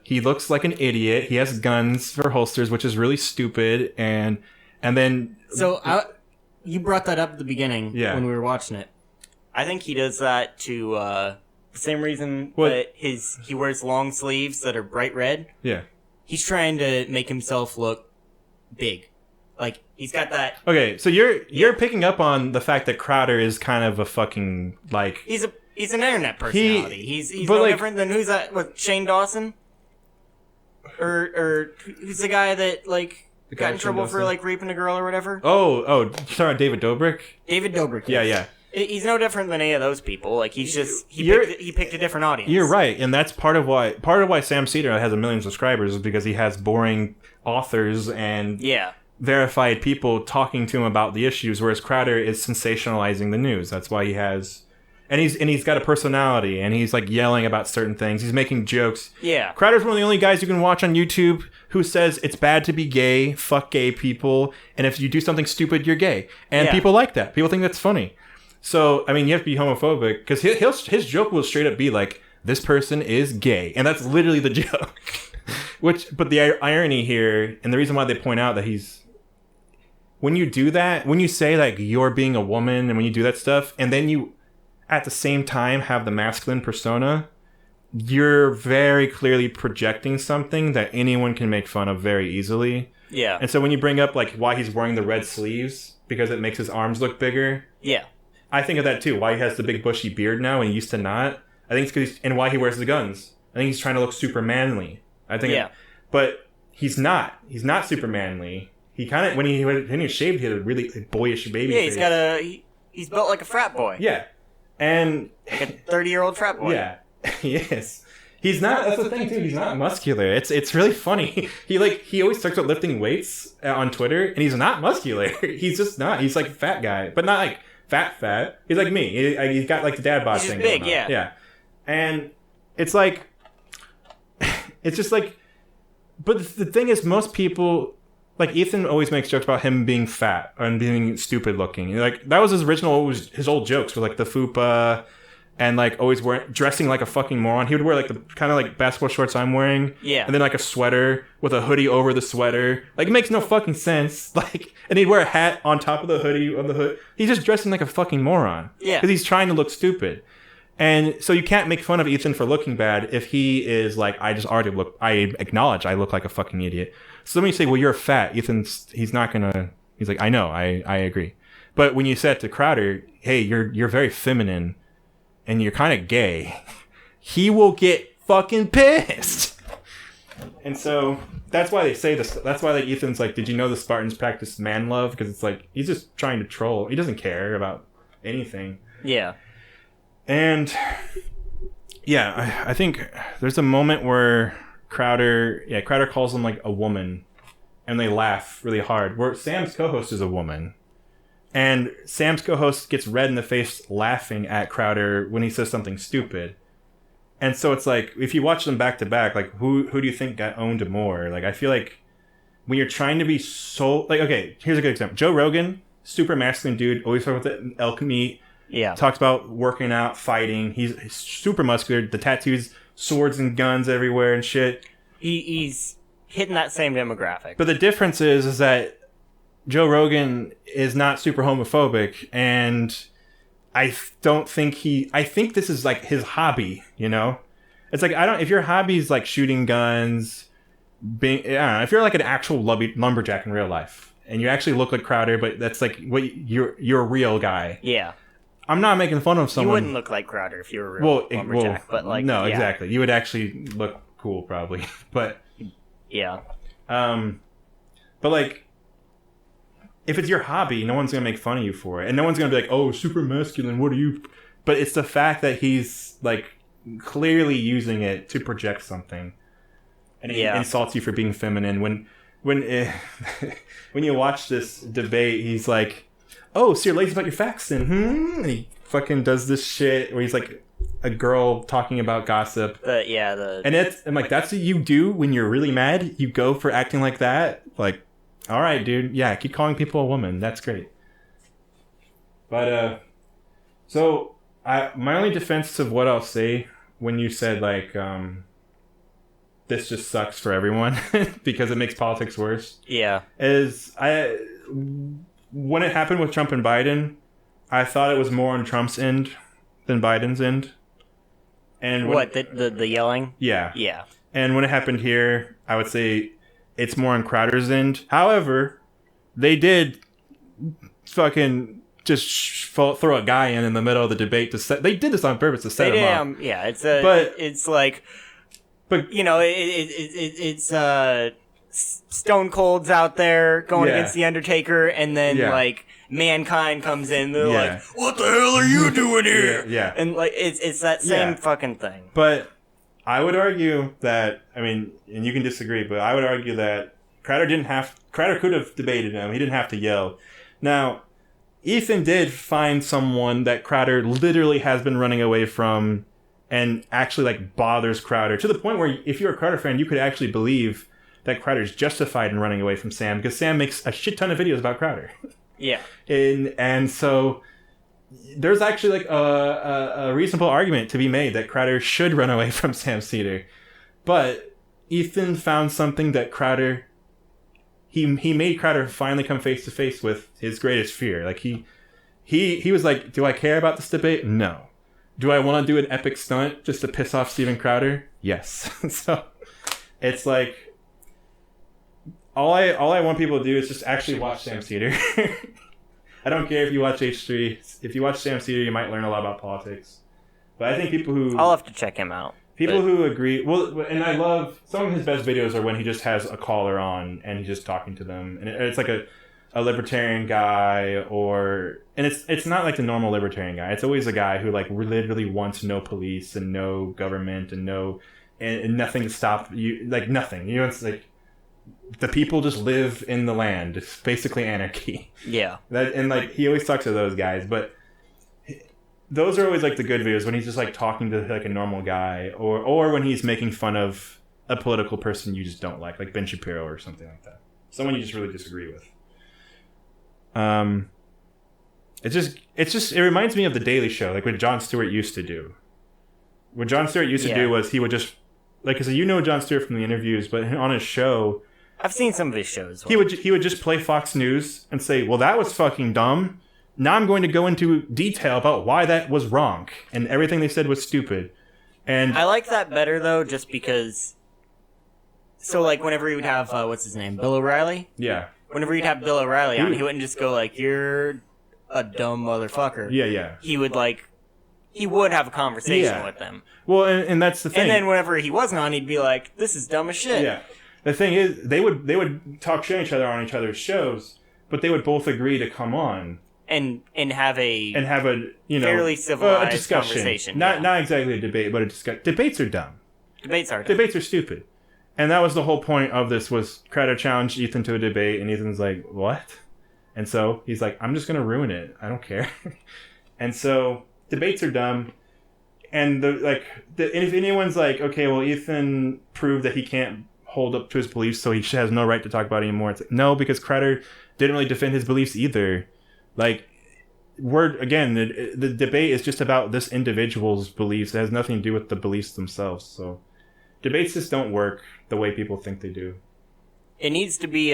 he looks like an idiot. He has guns for holsters, which is really stupid. And then... So, you brought that up at the beginning when we were watching it. I think he does that to the same reason that he wears long sleeves that are bright red. Yeah. He's trying to make himself look big. Like, he's got that... Okay, so you're picking up on the fact that Crowder is kind of a fucking, like... He's an internet personality. He's no different than, who's that, with Shane Dawson? Or who's the guy that, like... got in trouble for like raping a girl or whatever. Oh, sorry, about David Dobrik. David Dobrik. Yes. Yeah. He's no different than any of those people. Like he picked a different audience. You're right, and that's part of why Sam Cedar has 1 million subscribers is because he has boring authors and verified people talking to him about the issues, whereas Crowder is sensationalizing the news. That's why he has. And he's got a personality, and he's like yelling about certain things. He's making jokes. Yeah. Crowder's one of the only guys you can watch on YouTube who says it's bad to be gay, fuck gay people, and if you do something stupid, you're gay. And people like that. People think that's funny. So, I mean, you have to be homophobic, because his joke will straight up be like, this person is gay. And that's literally the joke. But the irony here, and the reason why they point out that when you do that, when you say like you're being a woman, and when you do that stuff, and then you at the same time have the masculine persona, you're very clearly projecting something that anyone can make fun of very easily. Yeah. And so when you bring up like why he's wearing the red sleeves, because it makes his arms look bigger. Yeah. I think of that too. Why he has the big bushy beard now and he used to not. I think it's because and why he wears the guns. I think he's trying to look super manly. I think. Yeah. But he's not. He's not super manly. He kind of when he was shaved, he had a really boyish baby face. Yeah, he's built like a frat boy. Yeah. And like a 30-year-old frat boy. Yeah. Yes. He's not. That's the thing too. He's not muscular. It's really funny. He always talks about lifting weights on Twitter, and he's not muscular. He's just not. He's like a fat guy, but not like fat. He's like me. He's got like the dad bod thing. He's big, yeah. Yeah. And it's like, it's just like, but the thing is, most people. Like, Ethan always makes jokes about him being fat and being stupid looking. Like, that was his old jokes with, like, the fupa and, like, always dressing like a fucking moron. He would wear, like, the kind of, like, basketball shorts I'm wearing. Yeah. And then, like, a sweater with a hoodie over the sweater. Like, it makes no fucking sense. Like, and he'd wear a hat on top of the hoodie of the hood. He's just dressing like a fucking moron. Yeah. Because he's trying to look stupid. And so you can't make fun of Ethan for looking bad if he is like, I acknowledge I look like a fucking idiot. So then when you say, well, you're fat, he's like, I know, I agree. But when you said to Crowder, hey, you're very feminine and you're kind of gay, he will get fucking pissed. And so that's why they say this. That's why like Ethan's like, did you know the Spartans practice man love? Because it's like, he's just trying to troll. He doesn't care about anything. Yeah. And yeah, I think there's a moment where Crowder calls him like a woman, and they laugh really hard. Where Sam's co-host is a woman, and Sam's co-host gets red in the face laughing at Crowder when he says something stupid. And so it's like, if you watch them back to back, like, who do you think got owned more? Like, I feel like when you're trying to be so, like, okay, here's a good example. Joe Rogan, super masculine dude, always talks about the elk meat. Yeah. Talks about working out, fighting. He's super muscular. The tattoos, swords and guns everywhere and shit. He's hitting that same demographic. But the difference is that Joe Rogan is not super homophobic, and I don't think I think this is like his hobby, you know? It's like, if your hobby is like shooting guns, I don't know, if you're like an actual lumberjack in real life, and you actually look like Crowder, but that's like, you're a real guy. Yeah. I'm not making fun of someone. You wouldn't look like Crowder if you were a real lumberjack, but like... No, yeah. exactly. You would actually look cool, probably. But... Yeah. But like, if it's your hobby, no one's gonna make fun of you for it, and no one's gonna be like, "Oh, super masculine. What are you?" But it's the fact that he's like clearly using it to project something, and he insults you for being feminine. When when you watch this debate, he's like, "Oh, so you're lazy about your facts, then?" And he fucking does this shit where he's like a girl talking about gossip. And I'm like, that's what you do when you're really mad? You go for acting like that? Like, all right, dude. Yeah, keep calling people a woman. That's great. But, so, my only defense of what I'll say when you said, like, this just sucks for everyone because it makes politics worse. Yeah. Is, when it happened with Trump and Biden, I thought it was more on Trump's end than Biden's end. And the yelling? Yeah. Yeah. And when it happened here, I would say it's more on Crowder's end. However, they did fucking just throw a guy in the middle of the debate they did this on purpose to set him up. Yeah, it's like, but you know, it's Stone Cold's out there going against the Undertaker, and then like Mankind comes in, they're like, "What the hell are you doing here?" Yeah. And like it's that same fucking thing. But I would argue that, I mean, and you can disagree, but I would argue that Crowder could have debated him. He didn't have to yell. Now, Ethan did find someone that Crowder literally has been running away from and actually like bothers Crowder to the point where if you're a Crowder fan, you could actually believe that Crowder's justified in running away from Sam because Sam makes a shit ton of videos about Crowder. Yeah. And so there's actually like a reasonable argument to be made that Crowder should run away from Sam Seder. But Ethan found something that Crowder... He made Crowder finally come face to face with his greatest fear. Like he was like, do I care about this debate? No. Do I want to do an epic stunt just to piss off Steven Crowder? Yes. So it's like... All I want people to do is just actually watch Sam Seder. I don't care if you watch H3. If you watch Sam Seder, you might learn a lot about politics. But I think people who... I'll have to check him out. People who agree... Well, and I love... Some of his best videos are when he just has a caller on and he's just talking to them. And it's like a libertarian guy or... And it's not like the normal libertarian guy. It's always a guy who like literally wants no police and no government and and nothing to stop you. Like nothing. You know, it's like... The people just live in the land. It's basically anarchy. Yeah. And like he always talks to those guys, but those are always like the good videos when he's just like talking to like a normal guy, or when he's making fun of a political person you just don't like Ben Shapiro or something like that. Someone you just really disagree with. It reminds me of the Daily Show, like what Jon Stewart used to do. What Jon Stewart used to do was he would just like, because you know Jon Stewart from the interviews, but on his show, I've seen some of his shows. He would just play Fox News and say, "Well, that was fucking dumb. Now I'm going to go into detail about why that was wrong and everything they said was stupid." And I like that better though, just because. So like whenever he would have what's his name, Bill O'Reilly. Yeah. Whenever he'd have Bill O'Reilly on, he wouldn't just go like, "You're a dumb motherfucker." Yeah. He would have a conversation with them. Well, and that's the thing. And then whenever he wasn't on, he'd be like, "This is dumb as shit." Yeah. The thing is, they would talk shit on each other on each other's shows, but they would both agree to come on and have a fairly civilized conversation. Not exactly a debate, but a discussion. Debates are dumb. Debates are dumb. Debates are stupid. And that was the whole point of this, was Crowder challenged Ethan to a debate, and Ethan's like, "What?" And so he's like, "I'm just going to ruin it. I don't care." And so debates are dumb. And if anyone's like, okay, well, Ethan proved that he can't hold up to his beliefs, so he has no right to talk about it anymore. It's like, no, because Crowder didn't really defend his beliefs either. Like, the debate is just about this individual's beliefs. It has nothing to do with the beliefs themselves. So debates just don't work the way people think they do. It needs to be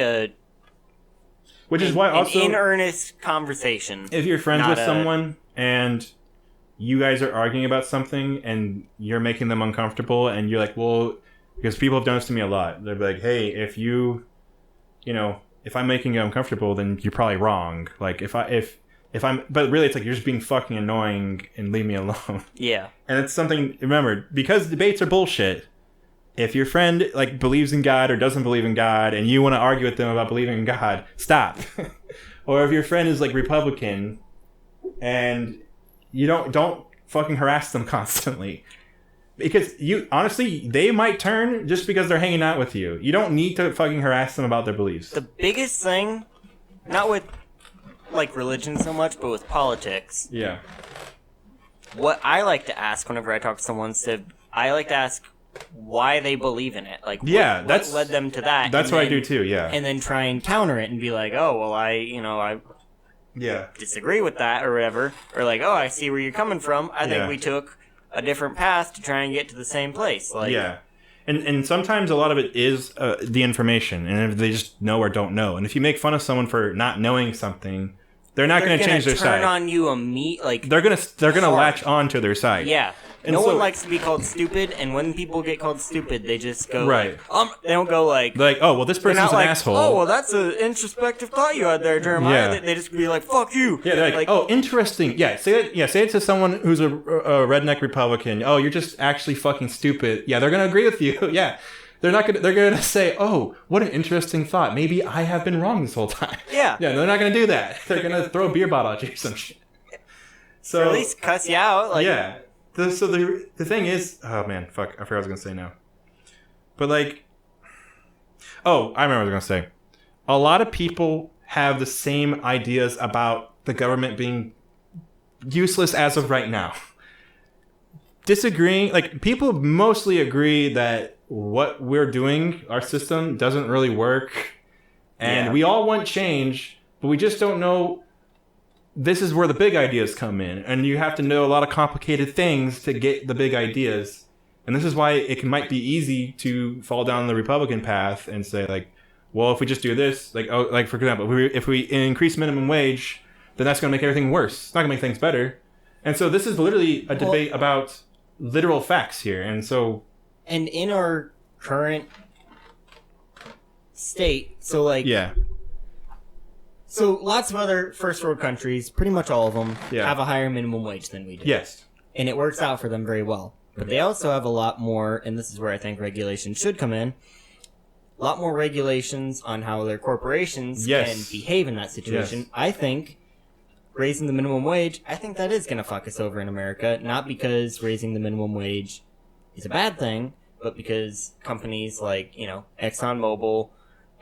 which is why also an in earnest conversation. If you're friends with someone and you guys are arguing about something and you're making them uncomfortable, and you're like, well, because people have done this to me a lot. They're like, hey, if I'm making you uncomfortable, then you're probably wrong. Like if I'm, but really it's like, you're just being fucking annoying and leave me alone. Yeah. And it's something, remember, because debates are bullshit. If your friend like believes in God or doesn't believe in God and you want to argue with them about believing in God, stop. Or if your friend is like Republican and you don't fucking harass them constantly. Because honestly, they might turn just because they're hanging out with you. You don't need to fucking harass them about their beliefs. The biggest thing, not with like religion so much, but with politics. Yeah. What I like to ask whenever I talk to someone, I like to ask why they believe in it. Like, what led them to that? That's what I do too. Yeah. And then try and counter it and be like, oh, well, I disagree with that or whatever. Or like, oh, I see where you're coming from. I think we took a different path to try and get to the same place. Like, yeah. And sometimes a lot of it is the information, and if they just know or don't know. And if you make fun of someone for not knowing something, they're not going to change their side. Turn on you they're gonna latch on to their side. Yeah. And no one likes to be called stupid, and when people get called stupid, they just go right. They don't go like, oh well, this person's an asshole. Oh well, that's an introspective thought you had there, Jeremiah. Yeah. They just be like, fuck you. Yeah, they're like, oh, interesting. Yeah, say it to someone who's a redneck Republican. Oh, you're just actually fucking stupid. Yeah, they're gonna agree with you. Yeah. They're gonna say, oh, what an interesting thought. Maybe I have been wrong this whole time. Yeah. Yeah, they're not gonna do that. They're gonna throw a beer bottle at you or some shit. So or at least cuss you out. Like, yeah. So the thing is, oh man, fuck, I forgot what I was gonna say now. But like, oh, I remember what I was gonna say. A lot of people have the same ideas about the government being useless as of right now. Disagreeing, like people mostly agree that what we're doing, our system doesn't really work, and we all want change, but we just don't know. This is where the big ideas come in, and you have to know a lot of complicated things to get the big ideas. And this is why it might be easy to fall down the Republican path and say, like, well, if we just do this, like for example, if we increase minimum wage, then that's going to make everything worse. It's not going to make things better. And so this is literally a debate about literal facts here. And so, and in our current state, so like, yeah. So lots of other first world countries, pretty much all of them, have a higher minimum wage than we do. Yes. And it works out for them very well. But they also have a lot more, and this is where I think regulation should come in, a lot more regulations on how their corporations can behave in that situation. Yes. I think raising the minimum wage, I think that is going to fuck us over in America. Not because raising the minimum wage is a bad thing, but because companies like, ExxonMobil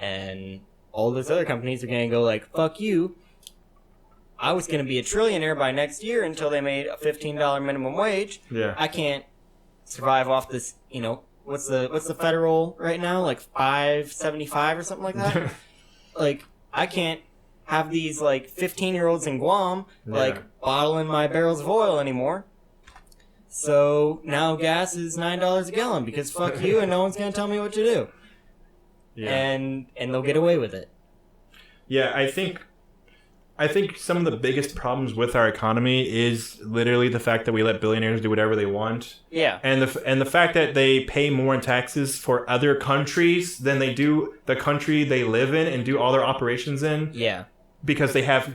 and all those other companies are going to go like, fuck you. I was going to be a trillionaire by next year until they made a $15 minimum wage. Yeah. I can't survive off this, what's the federal right now? Like $5.75 or something like that? Like, I can't have these, 15-year-olds in Guam, bottling my barrels of oil anymore. So now gas is $9 a gallon because fuck you and no one's going to tell me what to do. Yeah. And they'll get away with it. Yeah, I think some of the biggest problems with our economy is literally the fact that we let billionaires do whatever they want. Yeah. And the fact that they pay more in taxes for other countries than they do the country they live in and do all their operations in. Yeah. Because they have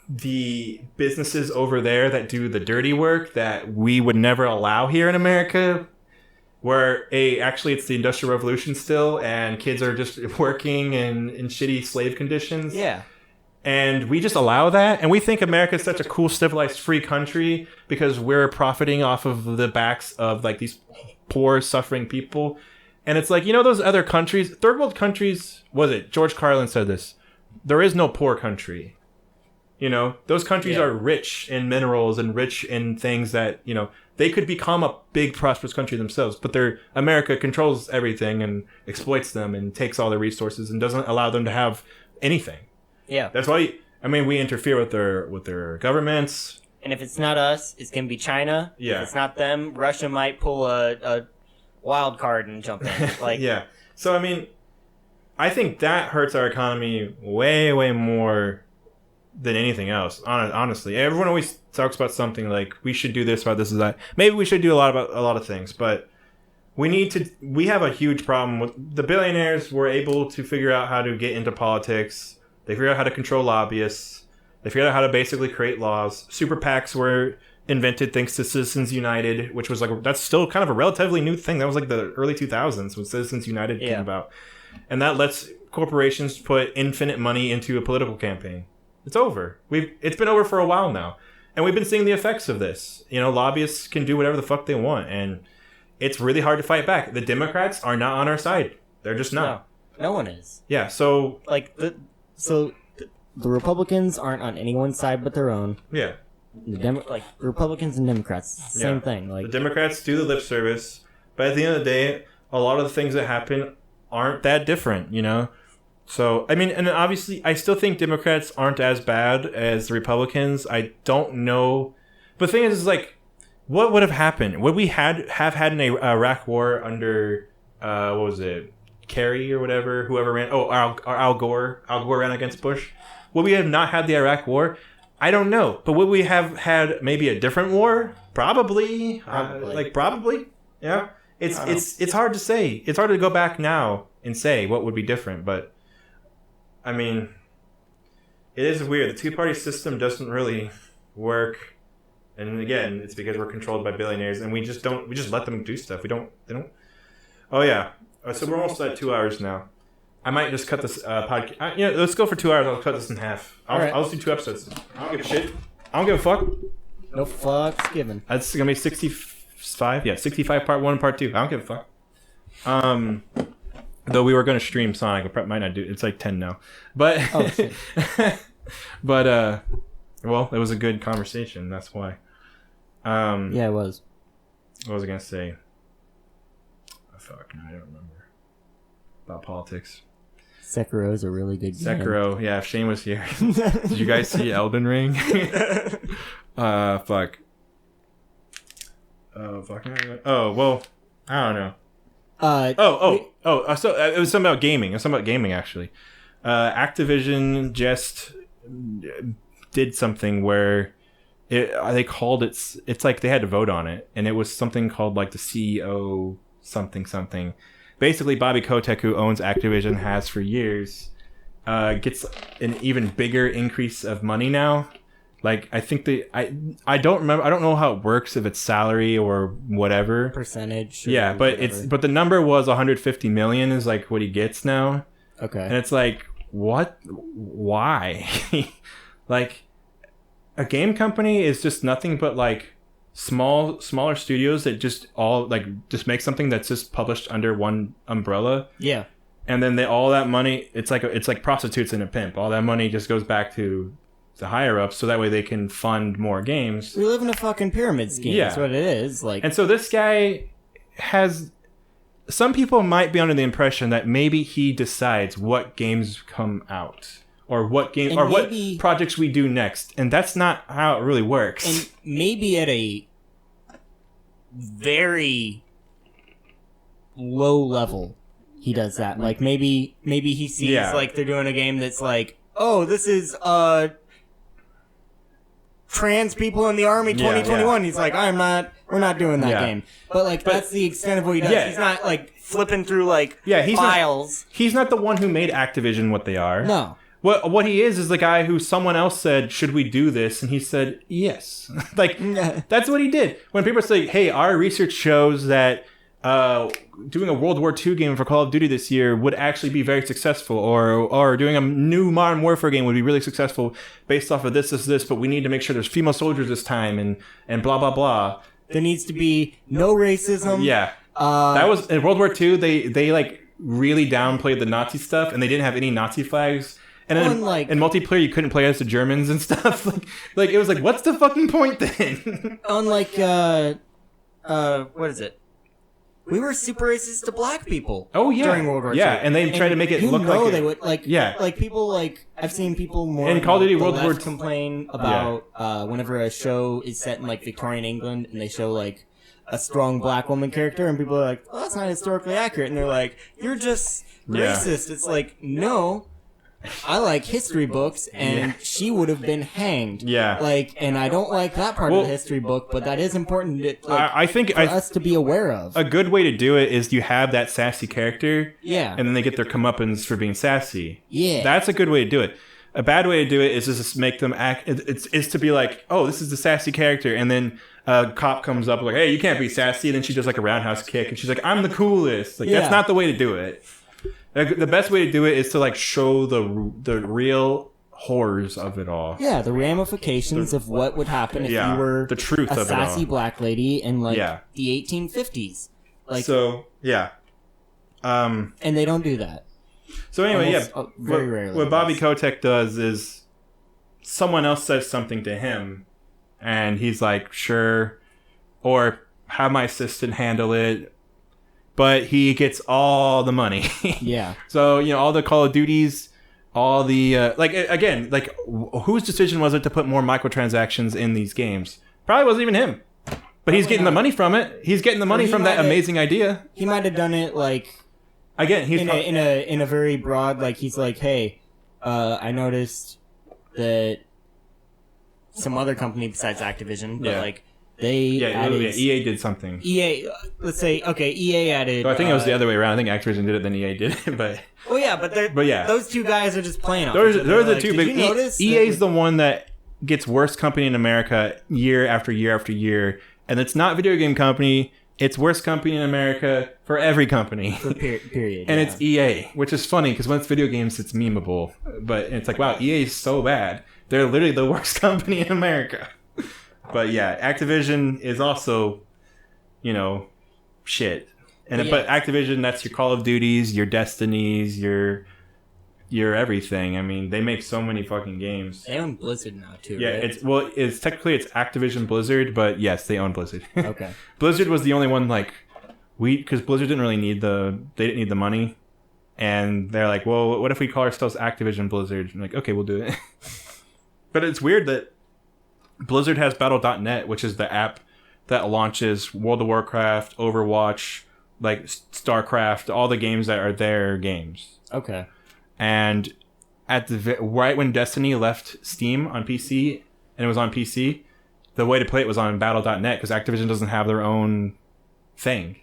the businesses over there that do the dirty work that we would never allow here in America. Where actually it's the Industrial Revolution still, and kids are just working in shitty slave conditions. Yeah. And we just allow that, and we think America is such a cool, civilized, free country because we're profiting off of the backs of these poor, suffering people. And it's like, those other countries, third world countries, George Carlin said this, there is no poor country. You know, those countries Yeah. are rich in minerals and rich in things that, you know, they could become a big prosperous country themselves, but America controls everything and exploits them and takes all their resources and doesn't allow them to have anything. Yeah. That's why, I mean, we interfere with their governments. And if it's not us, it's going to be China. Yeah. If it's not them, Russia might pull a wild card and jump in. Like, Yeah. So, I mean, I think that hurts our economy way, way more than anything else. Honestly, everyone always talks about something like we should do this, about this, or that. Maybe we should do a lot of things, but we have a huge problem with the billionaires. Were able to figure out how to get into politics. They figured out how to control lobbyists. They figured out how to basically create laws. Super PACs were invented thanks to Citizens United, which was like that's still kind of a relatively new thing. That was like the early 2000s when Citizens United came about, and that lets corporations put infinite money into a political campaign. It's over. It's been over for a while now, and we've been seeing the effects of this. You know, lobbyists can do whatever the fuck they want, and it's really hard to fight back. The Democrats are not on our side. They're just not. No one is. Yeah. So Like, the Republicans aren't on anyone's side but their own. yeah, Like, Republicans and Democrats, it's the same Yeah. thing. Like, the Democrats do the lip service, but at the end of the day, a lot of the things that happen aren't that different. You know. So, I mean, and obviously, I still think Democrats aren't as bad as the Republicans. I don't know. But the thing is like, what would have happened? Would we have had an Iraq war under, what was it, Kerry or whatever, whoever ran? Oh, Al Gore. Al Gore ran against Bush. Would we have not had the Iraq war? I don't know. But would we have had maybe a different war? Probably. Probably. Yeah. It's hard to say. It's hard to go back now and say what would be different, but I mean, it is weird. The two-party system doesn't really work, and again, it's because we're controlled by billionaires, and we just let them do stuff. They don't. Oh yeah. So we're almost at 2 hours now. I might just cut this podcast. Let's go for 2 hours. I'll cut this in half. I'll just do 2 episodes. I don't give a shit. I don't give a fuck. no fucks given. That's gonna be 65. Yeah, 65 part 1 and part 2. I don't give a fuck. Though we were going to stream Sonic, I might not do. It's like 10 now, but shit. but well, it was a good conversation. That's why. Yeah, it was. What was I gonna say? Oh, fuck, I don't remember about politics. Sekiro is a really good game. Sekiro, yeah. If Shane was here, did you guys see Elden Ring? Fuck. Oh fuck. Oh well, I don't know. So it was something about gaming. It was something about gaming, actually. Activision just did something where they called it. It's like they had to vote on it, and it was something called like the CEO something. Basically, Bobby Kotick, who owns Activision, has for years, gets an even bigger increase of money now. Like, I think I don't remember. I don't know how it works, if it's salary or whatever Percentage. Yeah, but whatever. but the number was 150 million is like what he gets now, Okay. and it's like, what? Why? Like, a game company is just nothing but like smaller studios that just make something that's just published under one umbrella. Yeah. And then all that money, it's like prostitutes and a pimp. All that money just goes back to the higher ups, so that way they can fund more games. We live in a fucking pyramid scheme. Yeah. That's what it is. Like, And so this guy has. Some people might be under the impression that maybe he decides what games come out, or what what projects we do next, and that's not how it really works. and maybe at a very low level, he does that. Like, maybe he sees like they're doing a game that's like, oh, this is trans people in the army 2021. He's like, we're not doing that game. But that's the extent of what he does. Yeah. He's not like flipping through like he's files. He's not the one who made Activision what they are. No. What he is the guy who someone else said, should we do this? And he said, yes. Like, that's what he did. When people say, hey, our research shows that doing a World War II game for Call of Duty this year would actually be very successful, or doing a new Modern Warfare game would be really successful based off of this, but we need to make sure there's female soldiers this time, and blah, blah, blah. There needs to be no racism. Yeah. That was, in World War II, they like really downplayed the Nazi stuff, and they didn't have any Nazi flags. And then Well, and, like- in multiplayer, you couldn't play as the Germans and stuff. Like it was like, what's the fucking point then? Unlike what is it? We were super racist to black people. Oh yeah, during World War II. yeah, and they tried to make it look like they would Yeah. like people like I've seen people more In Call of Duty the World War left II complain about whenever a show is set in like Victorian England and they show like a strong black woman character and people are like, oh, that's not historically accurate, and they're like, you're just Yeah. racist. It's like, no, I like history books, and she would have been hanged. Yeah. Like, and I don't like that part Well, of the history book, but that is important like, I think for us to be aware of. a good way to do it is you have that sassy character, Yeah. and then they get their comeuppance for being sassy. Yeah. That's a good way to do it. A bad way to do it is just make them act. It's to be like, oh, this is the sassy character, and then a cop comes up like, hey, you can't be sassy, and then she does like a roundhouse kick, and she's like, I'm the coolest. Like that's not the way to do it. Like, the best way to do it is to like show the real horrors of it all. Yeah, the ramifications of what would happen if Yeah, you were the truth a of it all. sassy black lady in like Yeah. the 1850s. Like, So yeah. and they don't do that. So anyway, Almost, yeah. very rarely. What Bobby Kotick does is someone else says something to him, and he's like, "Sure," or "Have my assistant handle it." But he gets all the money. Yeah. So all the Call of Duties, all the whose decision was it to put more microtransactions in these games? Probably wasn't even him. But he's getting the money from it. He's getting the money he from that might have- amazing idea. He might have done it like Again, he's in a very broad, like he's like, hey, I noticed that some other company besides Activision, but Yeah. like they added EA did something. EA. Let's say EA added. So I think it was the other way around. I think Activision did it, then EA did it. But Oh yeah, but yeah, those two guys are just playing off. those each other. are the Like, two did big. you notice EA's that- the one that gets worst company in America year after year after year, and it's not video game company. It's worst company in America for every company. period. And yeah. it's EA, which is funny because when it's video games, it's memeable. But it's like, wow, EA is so bad. They're literally the worst company in America. But yeah, Activision is also, shit. But Activision, that's your Call of Duties, your Destinies, your everything. I mean, they make so many fucking games. They own Blizzard now too. Yeah, right? it's technically it's Activision Blizzard, but yes, they own Blizzard. Okay. Blizzard was the only one because Blizzard didn't really need they didn't need the money, and they're like, well, what if we call ourselves Activision Blizzard? I'm like, okay, we'll do it. But it's weird that Blizzard has Battle.net, which is the app that launches World of Warcraft, Overwatch, like StarCraft, all the games that are their games. Okay. And at right when Destiny left Steam on PC and it was on PC, the way to play it was on Battle.net because Activision doesn't have their own thing,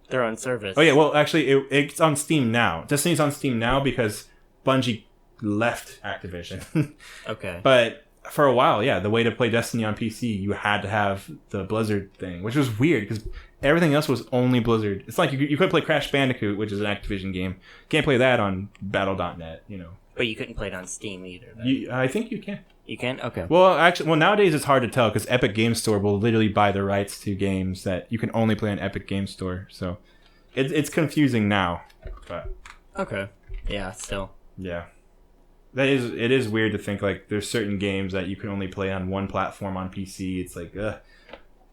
Their own service. Oh yeah, well actually it's on Steam now. Destiny's on Steam now because Bungie left Activision. Okay. But for a while, yeah, the way to play Destiny on PC, you had to have the Blizzard thing, which was weird because everything else was only Blizzard. It's like you couldn't play Crash Bandicoot, which is an Activision game. Can't play that on Battle.net, But you couldn't play it on Steam either. I think you can. You can? Okay. Well, nowadays it's hard to tell because Epic Game Store will literally buy the rights to games that you can only play on Epic Game Store. So it's confusing now. But okay. Yeah, still. Yeah. It is weird to think like there's certain games that you can only play on one platform on PC. It's like,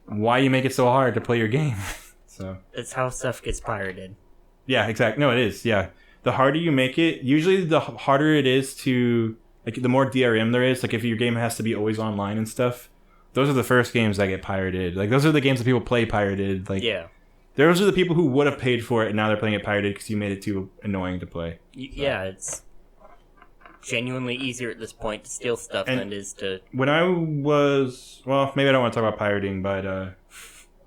why you make it so hard to play your game? So it's how stuff gets pirated. Yeah, exactly. No, it is. Yeah, the harder you make it, usually the harder it is to like the more DRM there is. Like if your game has to be always online and stuff, those are the first games that get pirated. Like those are the games that people play pirated. Like yeah, those are the people who would have paid for it and now they're playing it pirated because you made it too annoying to play. Yeah, it's genuinely easier at this point to steal stuff than it is to. When I was maybe I don't want to talk about pirating, but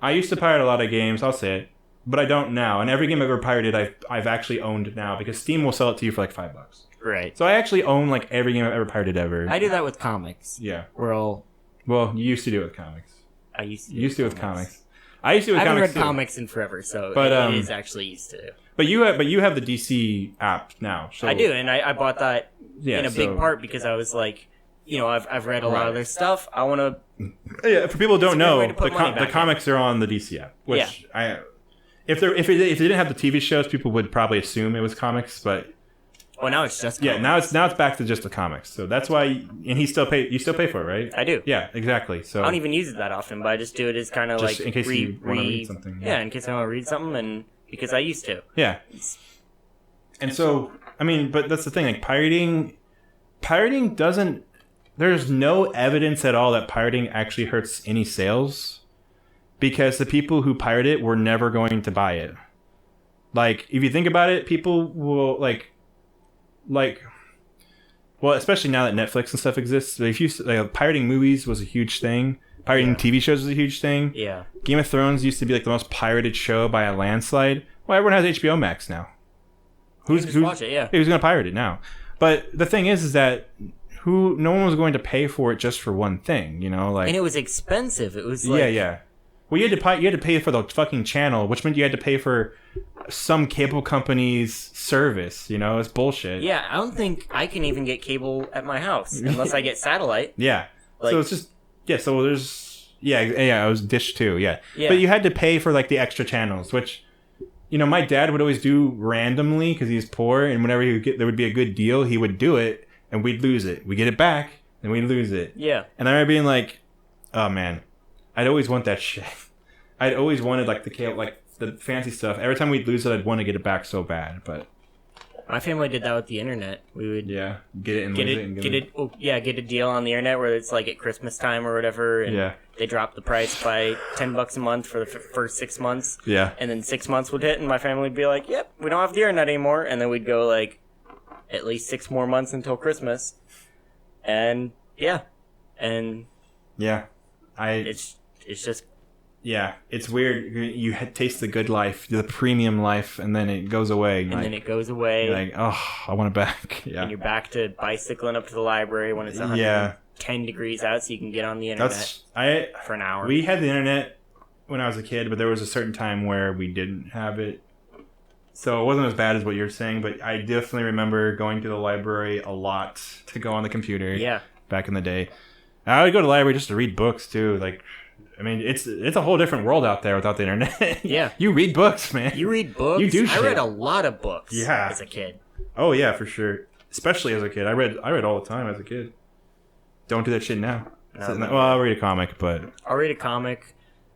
I used to pirate a lot of games. I'll say it, but I don't now. And every game I've ever pirated, I've actually owned now because Steam will sell it to you for like $5. Right. So I actually own like every game I've ever pirated ever. I do that with comics. Yeah. Well, you used to do it with comics. I used to. You used to with comics. I used to with I haven't comics. read comics in forever, so but, it is actually used to. But you have the DC app now. So I do, and I bought that in a big part because I was like, I've read a lot of their stuff. I want to. Yeah, for people who don't know, the the comics are on the DC app. Which if it didn't have the TV shows, people would probably assume it was comics. But Well, now it's just Yeah, comics. now it's back to just the comics. So that's why, and you still pay for it, right? I do. Yeah, exactly. So I don't even use it that often, but I just do it as kind of Just like in case you wanna read something, Yeah, in case I want to read something, and because I used to. yeah. And so, I mean, but that's the thing. Like pirating doesn't. There's no evidence at all that pirating actually hurts any sales, because the people who pirate it were never going to buy it. Like, if you think about it, people will like, well, especially now that Netflix and stuff exists. If you pirating movies was a huge thing. Pirating TV shows was a huge thing. Yeah. Game of Thrones used to be like the most pirated show by a landslide. Well, everyone has HBO Max now. Who's watch it? Yeah. Who's going to pirate it now? But the thing is that no one was going to pay for it just for one thing, you know, like. And it was expensive. It was like, yeah. Well, you had to pay for the fucking channel, which meant you had to pay for some cable company's service. You know, it's bullshit. Yeah, I don't think I can even get cable at my house unless I get satellite. Yeah. Like- So it's just So there's it was Dish too. Yeah. Yeah. But you had to pay for like the extra channels, which, you know, my dad would always do randomly because he's poor, and whenever there would be a good deal, he would do it, and we'd lose it. We get it back, and we'd lose it. Yeah. And I remember being like, oh man, I'd always want that shit. I'd always wanted like the fancy stuff. Every time we'd lose it, I'd want to get it back so bad. But My family did that with the internet. We would yeah, get it and get lose it, it. And get it. Oh, yeah, get a deal on the internet where it's like at Christmas time or whatever, and Yeah. they drop the price by $10 a month for the first 6 months. Yeah. And then 6 months would hit, and my family would be like, "Yep, we don't have the internet anymore." And then we'd go like at least 6 more months until Christmas, and yeah, and Yeah. it's just Yeah, it's weird. You taste the good life, the premium life, and then it goes away. and then it goes away, you're like, oh, I want it back. Yeah, and you're back to bicycling up to the library when it's 110 degrees out, so you can get on the internet for an hour. We had the internet when I was a kid, but there was a certain time where we didn't have it, so it wasn't as bad as what you're saying. But I definitely remember going to the library a lot to go on the computer. Yeah. Back in the day, I would go to the library just to read books too. Like, I mean, it's a whole different world out there without the internet. Yeah. You read books, man. You read books? You do I shit. read a lot of books Yeah. as a kid. Oh yeah, for sure. Especially as a kid, I read all the time as a kid. Don't do that shit now. No. Well, I'll read a comic, but I'll read a comic.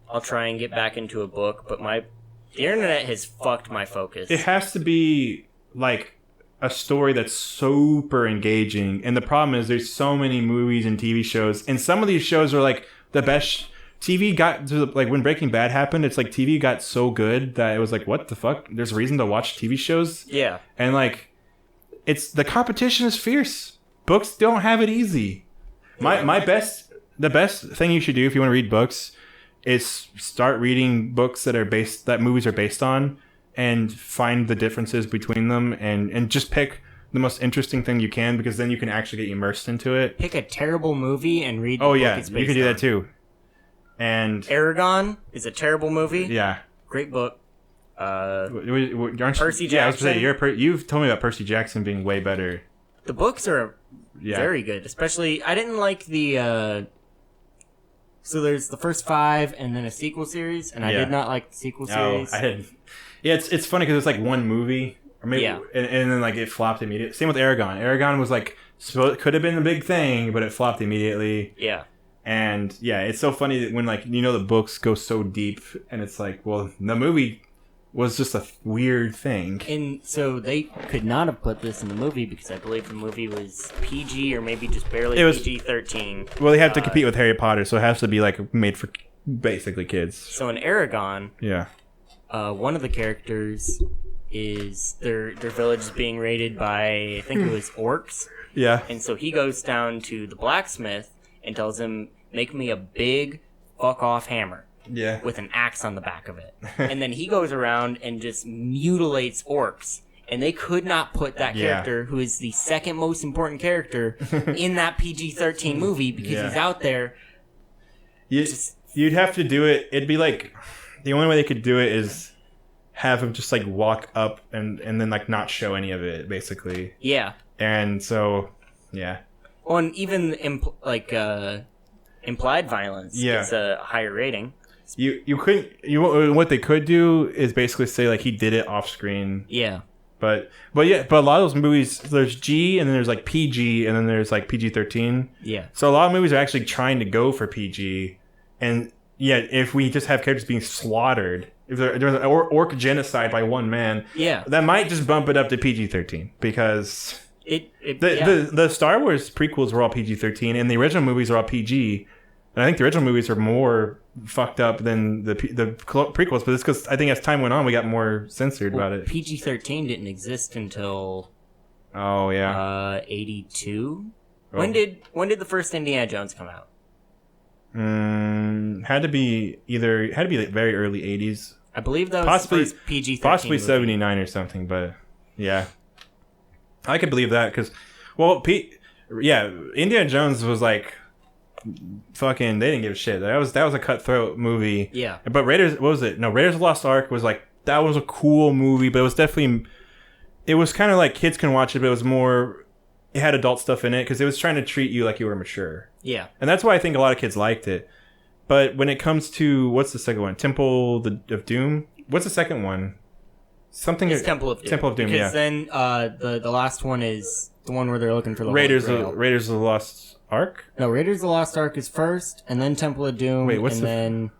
I'll try and get back into a book, but the internet has fucked my focus. it has to be like a story that's super engaging. And the problem is, there's so many movies and TV shows, and some of these shows are like the best. TV got to, like, when Breaking Bad happened, it's like TV got so good that it was like, what the fuck? There's a reason to watch TV shows. Yeah. And like, the competition is fierce. Books don't have it easy. The best thing you should do if you want to read books is start reading books that movies are based on, and find the differences between them, and just pick the most interesting thing you can, because then you can actually get immersed into it. Pick a terrible movie and read the Oh book yeah, it's you based can do on. that too. And Aragon is a terrible movie. yeah. Great book. Percy Jackson? Yeah, I was gonna say, you've told me about Percy Jackson being way better. The books are Yeah. very good. Especially, I didn't like the... So there's the first 5 and then a sequel series, and I Yeah. did not like the sequel Oh, series. I didn't. Yeah, it's funny because it's like one movie, or maybe, Yeah. and then like it flopped immediately. Same with Aragon. Aragon was like, so it could have been a big thing, but it flopped immediately. Yeah. And yeah, it's so funny that when, like, you know, the books go so deep, and it's like, well, the movie was just a weird thing. And so they could not have put this in the movie because I believe the movie was PG or maybe just barely It was- PG-13. Well, they have to compete with Harry Potter, so it has to be like made for basically kids. So in Aragon, Yeah. one of the characters is their village is being raided by, I think it was orcs. Yeah. And so he goes down to the blacksmith and tells him, make me a big fuck-off hammer Yeah. with an axe on the back of it. And then he goes around and just mutilates orcs. And they could not put that Yeah. character, who is the second most important character, in that PG-13 movie because Yeah. he's out there. You'd have to do it. It'd be like, the only way they could do it is have him just like walk up and then like not show any of it, basically. Yeah. And so, yeah. Well, and even implied violence Yeah. gets a higher rating. You couldn't, what they could do is basically say like he did it off screen. Yeah. But a lot of those movies, there's G and then there's like PG and then there's like PG-13. Yeah. So a lot of movies are actually trying to go for PG, and yeah, if we just have characters being slaughtered, if there's an orc genocide by one man, Yeah. that might just bump it up to PG-13 because Yeah. the Star Wars prequels were all PG-13 and the original movies are all PG. And I think the original movies are more fucked up than the prequels, but it's because I think as time went on, we got more censored about it. PG-13 didn't exist until Oh yeah. 82. Oh. When did the first Indiana Jones come out? Had to be like very early 80s. I believe that was Possibly- the first PG-13 Possibly movie. 79 or something, but yeah. I could believe that because, well, Indiana Jones was like, fucking, they didn't give a shit. That was a cutthroat movie. Yeah. But Raiders, what was it? No, Raiders of the Lost Ark was like, that was a cool movie, but it was definitely, it was kind of like kids can watch it, but it was more, it had adult stuff in it because it was trying to treat you like you were mature. Yeah. And that's why I think a lot of kids liked it. But when it comes to, what's the second one? Temple of Doom? What's the second one? Something. It's Temple of Doom. Temple of Doom, because yeah. then the last one is the one where they're looking for the Raiders Holy Grail. of the Lost Ark? No, Raiders of the Lost Ark is first, and then Temple of Doom. Wait, what's and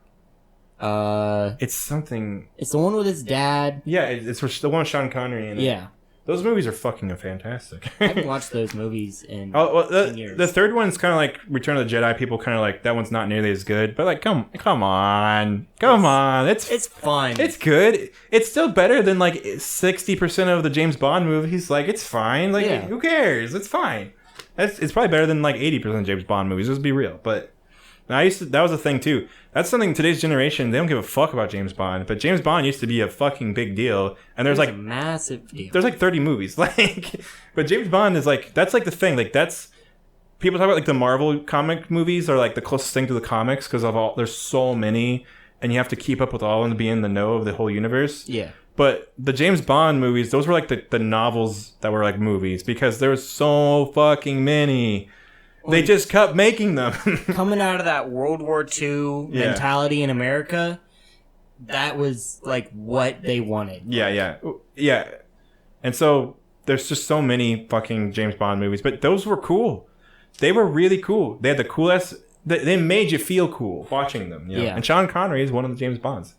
then It's something. it's the one with his dad. Yeah, it's the one with Sean Connery in it. Yeah. Those movies are fucking fantastic. I haven't watched those movies in Oh, well, 10 years. the third one's kind of like Return of the Jedi. People kind of like that one's not nearly as good, but like, come on, it's fun. it's good. It's still better than like 60% of the James Bond movies. Like, it's fine. Like, Yeah. who cares? It's fine. It's probably better than like 80% of James Bond movies. Let's be real. But that was a thing too. That's something today's generation, they don't give a fuck about James Bond. But James Bond used to be a fucking big deal. And there's It's like a massive deal. there's like 30 movies. Like, but James Bond is like, that's like the thing. Like, that's, people talk about like the Marvel comic movies are like the closest thing to the comics because of all, there's so many and you have to keep up with all of them to be in the know of the whole universe. Yeah. But the James Bond movies, those were like the novels that were like movies because there was so fucking many. They just kept making them. Coming out of that World War II Yeah. mentality in America, that was like what they wanted. Yeah. And so there's just so many fucking James Bond movies, but those were cool. They were really cool. They had the coolest. They made you feel cool watching them. You know? Yeah. And Sean Connery is one of the James Bonds.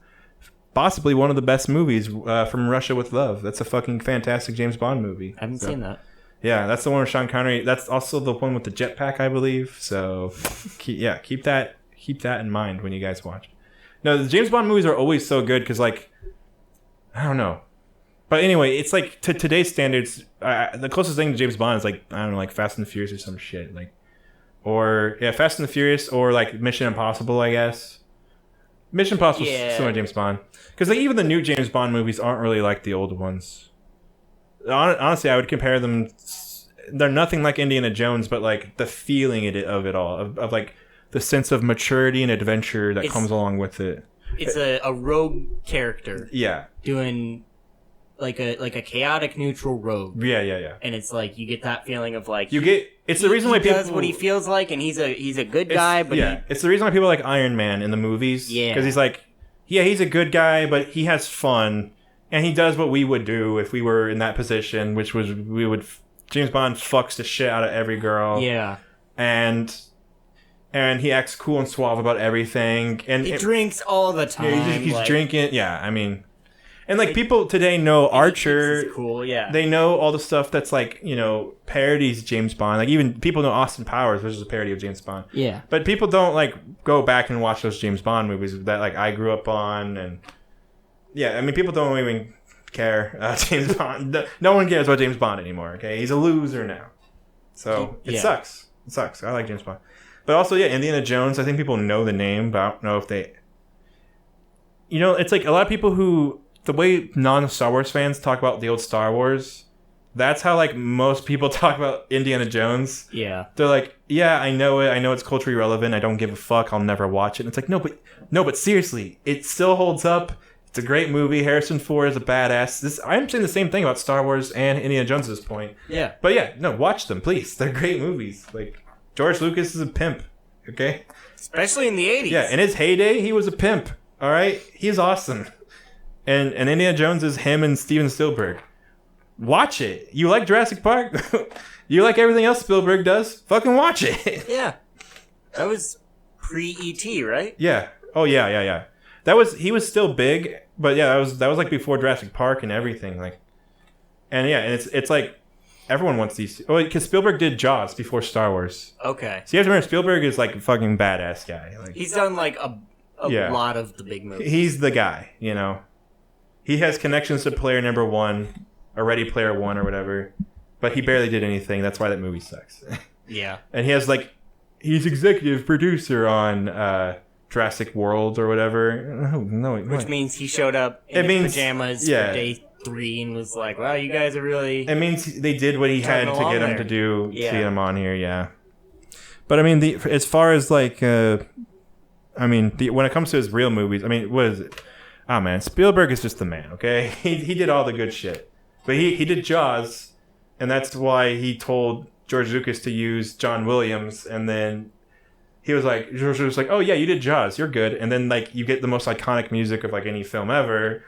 Possibly one of the best movies from Russia with Love. That's a fucking fantastic James Bond movie. I haven't seen that. Yeah, that's the one with Sean Connery. That's also the one with the jetpack, I believe. So, keep that in mind when you guys watch. No, the James Bond movies are always so good because, like, I don't know. But anyway, it's like, to today's standards, the closest thing to James Bond is like, I don't know, like Fast and the Furious or some shit. Like, or, yeah, Fast and the Furious or like Mission Impossible, I guess. Mission Impossible is similar to James Bond. Because like, even the new James Bond movies aren't really like the old ones. Honestly, I would compare them. They're nothing like Indiana Jones, but like the feeling of it all, of like the sense of maturity and adventure that comes along with it. It's a rogue character. Yeah. Doing like a chaotic neutral rogue. Yeah. And it's like you get that feeling of like It's the reason why people does what he feels like, and he's a good guy. But it's the reason why people like Iron Man in the movies. Yeah, because he's like, he's a good guy, but he has fun. And he does what we would do if we were in that position, which was James Bond fucks the shit out of every girl. Yeah. And he acts cool and suave about everything. And he drinks all the time. Yeah, he's drinking. Yeah, I mean, and like people today know Archer. It's cool. Yeah. They know all the stuff that's like, parodies James Bond. Like even people know Austin Powers, which is a parody of James Bond. Yeah. But people don't like go back and watch those James Bond movies that like I grew up on. And yeah, I mean, people don't even care. James Bond. No one cares about James Bond anymore. Okay, he's a loser now. So it sucks. It sucks. I like James Bond, but also Indiana Jones. I think people know the name, but I don't know if they. It's like a lot of people who the way non-Star Wars fans talk about the old Star Wars. That's how like most people talk about Indiana Jones. Yeah. They're like, yeah, I know it. I know it's culturally relevant. I don't give a fuck. I'll never watch it. And it's like, no, but seriously, it still holds up. It's a great movie. Harrison Ford is a badass. I'm saying the same thing about Star Wars and Indiana Jones at this point. Yeah. But watch them, please. They're great movies. Like, George Lucas is a pimp, okay? Especially in the 80s. Yeah, in his heyday, he was a pimp, all right? He's awesome. And Indiana Jones is him and Steven Spielberg. watch it. You like Jurassic Park? You like everything else Spielberg does? Fucking watch it. Yeah. That was pre-ET, right? Yeah. Oh yeah. He was still big, but yeah, that was like before Jurassic Park and everything. Like, and yeah, and it's like everyone wants these. Oh, because Spielberg did Jaws before Star Wars. Okay. So you have to remember, Spielberg is like a fucking badass guy. Like, He's done like a Yeah. lot of the big movies. he's the guy, you know. He has connections to Player Number One, or Ready Player One, or whatever. But he barely did anything. That's why that movie sucks. Yeah. And he has like, he's executive producer on Jurassic World or whatever. No, Which means he showed up in his pajamas yeah. for day 3 and was like, "Wow, you guys are really." It means they did what he had to Tugging get along him to there. do Yeah. to get him on here. Yeah. But I mean, as far as like, when it comes to his real movies, I mean, what is it? Oh man, Spielberg is just the man. Okay, he did all the good shit, but he did Jaws, and that's why he told George Lucas to use John Williams, and then he was like, George was like, oh yeah, you did Jaws, you're good, and then like you get the most iconic music of like any film ever,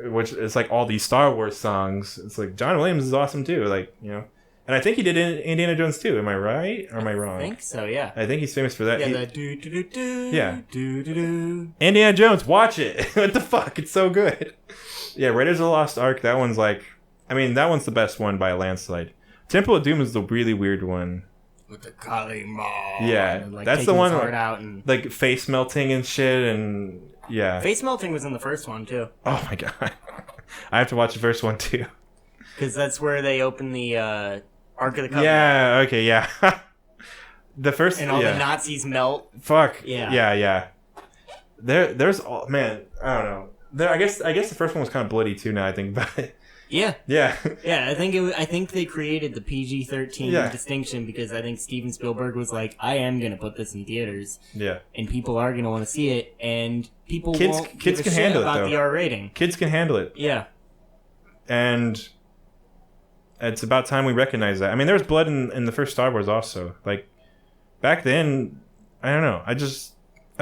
which is like all these Star Wars songs. It's like John Williams is awesome too, like, you know, and I think he did Indiana Jones too. Am I right or am I wrong? I think so, yeah. I think he's famous for that. Yeah, He- the do-do-do-do, Yeah. do-do-do. Indiana Jones, watch it. What the fuck? It's so good. Yeah, Raiders of the Lost Ark, that one's like, I mean, that one's the best one by a landslide. Temple of Doom is the really weird one. With the Kalima. Yeah, and, like, that's the taking one his where- heart out and Like face melting and shit, and yeah. face melting was in the first one too, Oh my god. I have to watch the first one too. because that's where they open the Ark of the Covenant, Yeah, okay, yeah. The first, and all yeah. the Nazis melt. Fuck. Yeah. Yeah. There's all, man, I don't know. I guess the first one was kind of bloody too now I think about it. Yeah, Yeah. yeah. I think they created the PG-13 Yeah. distinction because I think Steven Spielberg was like, I am gonna put this in theaters, Yeah. and people are gonna want to see it, and people Kids- won't kids give a can shit handle it, about though. the R rating. Kids can handle it. Yeah, And it's about time we recognize that. I mean, there was blood in the first Star Wars also. Like, back then, I don't know. I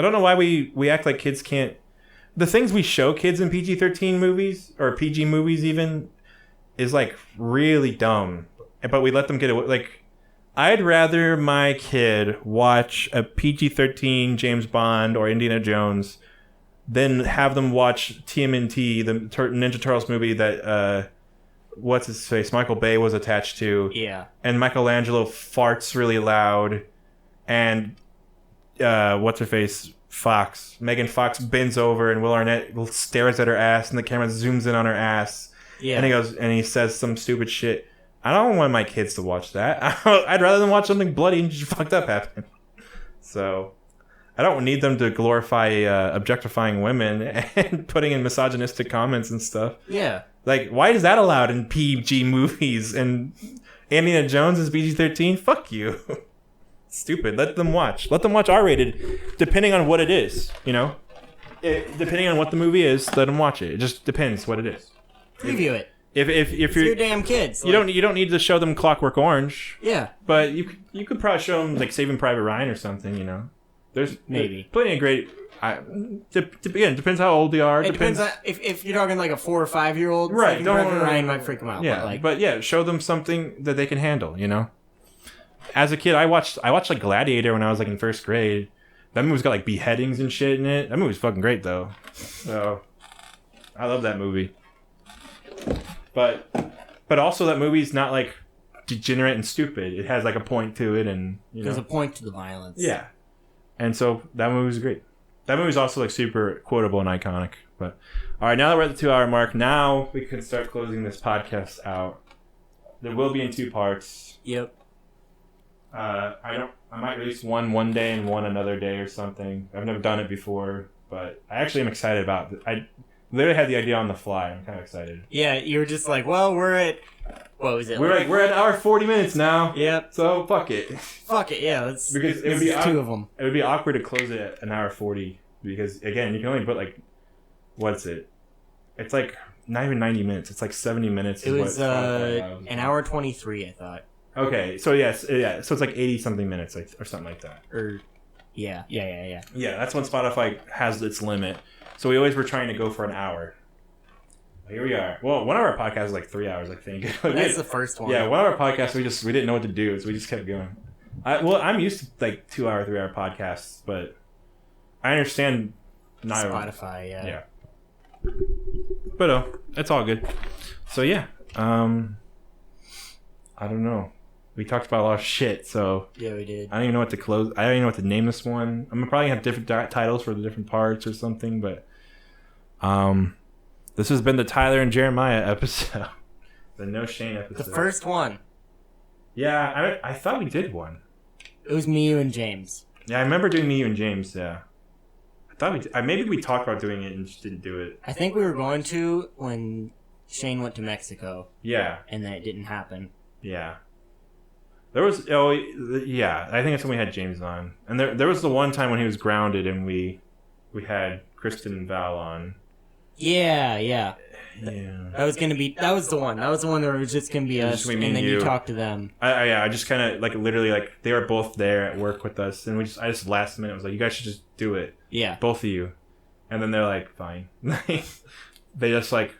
don't know why we act like kids can't... The things we show kids in PG-13 movies, or PG movies even, is, like, really dumb. But we let them get away... Like, I'd rather my kid watch a PG-13 James Bond or Indiana Jones than have them watch TMNT, the Ninja Turtles movie that... what's his face? Michael Bay was attached to, yeah. and Michelangelo farts really loud, and what's her face? Megan Fox bends over, and Will Arnett stares at her ass, and the camera zooms in on her ass, Yeah. and he says some stupid shit. I don't want my kids to watch that. I'd rather than watch something bloody and just fucked up happen. So I don't need them to glorify objectifying women and putting in misogynistic comments and stuff. Yeah. Like, why is that allowed in PG movies? And Indiana Jones is PG-13? Fuck you. Stupid. Let them watch. Let them watch R-rated, depending on what it is, you know? Depending on what the movie is, let them watch it. It just depends what it is. Preview it. If It's your damn kids. you don't need to show them Clockwork Orange, Yeah. but you could probably show them, like, Saving Private Ryan or something, you know? There's Maybe. plenty of great... Again, depends how old they are. It depends on if you're talking like a 4 or 5 year old. Right, don't- Ryan might freak them out. Yeah, but like, show them something that they can handle. You know, as a kid, I watched like Gladiator when I was like in first grade. That movie's got like beheadings and shit in it. That movie's fucking great though. So I love that movie. But also that movie's not like degenerate and stupid. It has like a point to it, and you know, there's a point to the violence. yeah. And so that movie's great. That movie's also like super quotable and iconic. But all right, now that we're at the 2-hour mark, now we can start closing this podcast out. There will be in 2 parts. Yep. I might release one day and one another day or something. I've never done it before, but I actually am excited about it. I literally had the idea on the fly. I'm kind of excited. Yeah, you were just like, well, we're at what was it? We're at hour 40 minutes now. Yep. So fuck it. Fuck it. Yeah. Let's Because it would be 2 of them. It would be awkward to close it at an hour 40 because again, you can only put like, what's it? It's like not even 90 minutes. It's like 70 minutes. It was an hour 23, I thought. Okay, so yes, yeah, so it's like 80 something minutes, like, or something like that. Or yeah. Yeah, that's when Spotify has its limit. So we always were trying to go for an hour. Here we are. Well, one of our podcasts is like 3 hours, I think. That's the first one. Yeah, one of our podcasts, we didn't know what to do, so we just kept going. I'm used to like 2 hour, 3 hour podcasts, but I understand not Spotify, yeah. But it's all good. So yeah, I don't know. We talked about a lot of shit, so Yeah, we did. I don't even know what to close. I don't even know what to name this one. I'm probably gonna have different titles for the different parts or something, but this has been the Tyler and Jeremiah episode, the No Shane episode. The first one. Yeah, I thought we did one. It was me, you, and James. Yeah, I remember doing me, you, and James. Yeah, I thought maybe we talked about doing it and just didn't do it. I think we were going to when Shane went to Mexico. Yeah, And then it didn't happen. yeah. I think that's when we had James on, and there was the one time when he was grounded and we had Kristen and Val on. Yeah. Yeah. That was the one. That was the one where it was just gonna be us, just me and and then you. you talked to them. I just kind of like literally like they were both there at work with us, and I just last minute was like, you guys should just do it, Yeah. both of you, and then they're like, fine. They just like,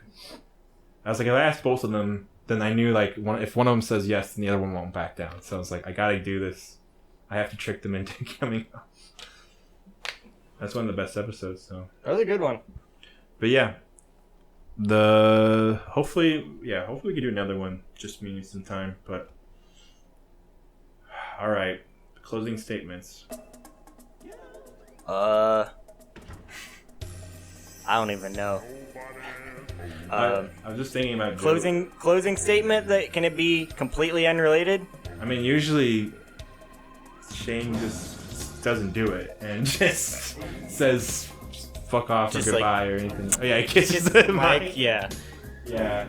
I was like, if I asked both of them, then I knew like if one of them says yes, then the other one won't back down. So I was like, I gotta do this. I have to trick them into coming on. That's one of the best episodes. So That was a good one. but yeah, hopefully we could do another one. Just me some time, but all right. Closing statements. I don't even know. I was just thinking about Closing statement. That can it be completely unrelated? I mean, usually Shane just doesn't do it and just says fuck off or Just, goodbye or anything. Oh yeah, he kisses the mic. Mike, yeah. Yeah,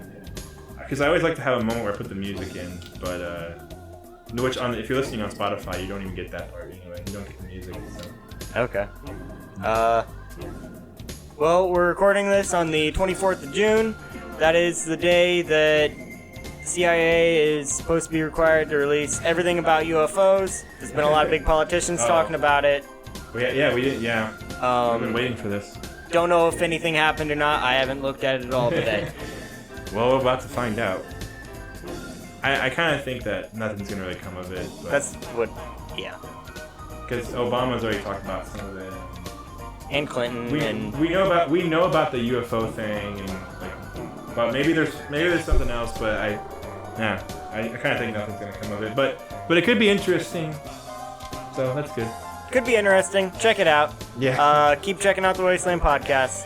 because I always like to have a moment where I put the music in, but if you're listening on Spotify, you don't even get that part anyway. You don't get the music. So. Okay. Well, we're recording this on the 24th of June. That is the day that CIA is supposed to be required to release everything about UFOs. There's been a lot of big politicians talking about it. We did. Yeah, we've been waiting for this. Don't know if anything happened or not. I haven't looked at it at all today. Well, we're about to find out. I kind of think that nothing's gonna really come of it. But That's what, yeah. because Obama's already talked about some of it. And Clinton We know about the UFO thing, and like, but maybe there's something else. But I kind of think nothing's gonna come of it. But it could be interesting. So that's good. could be interesting. Check it out. Yeah. Keep checking out the Wasteland Podcast.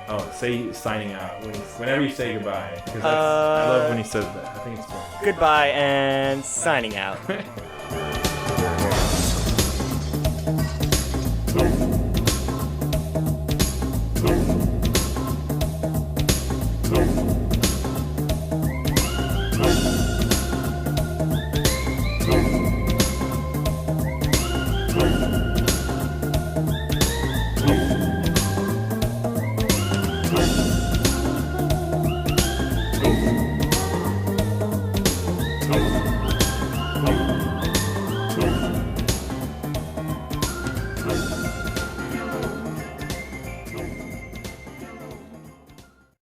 Oh, say signing out whenever you say goodbye. 'Cause I love when he says that. I think it's fun. Goodbye and signing out.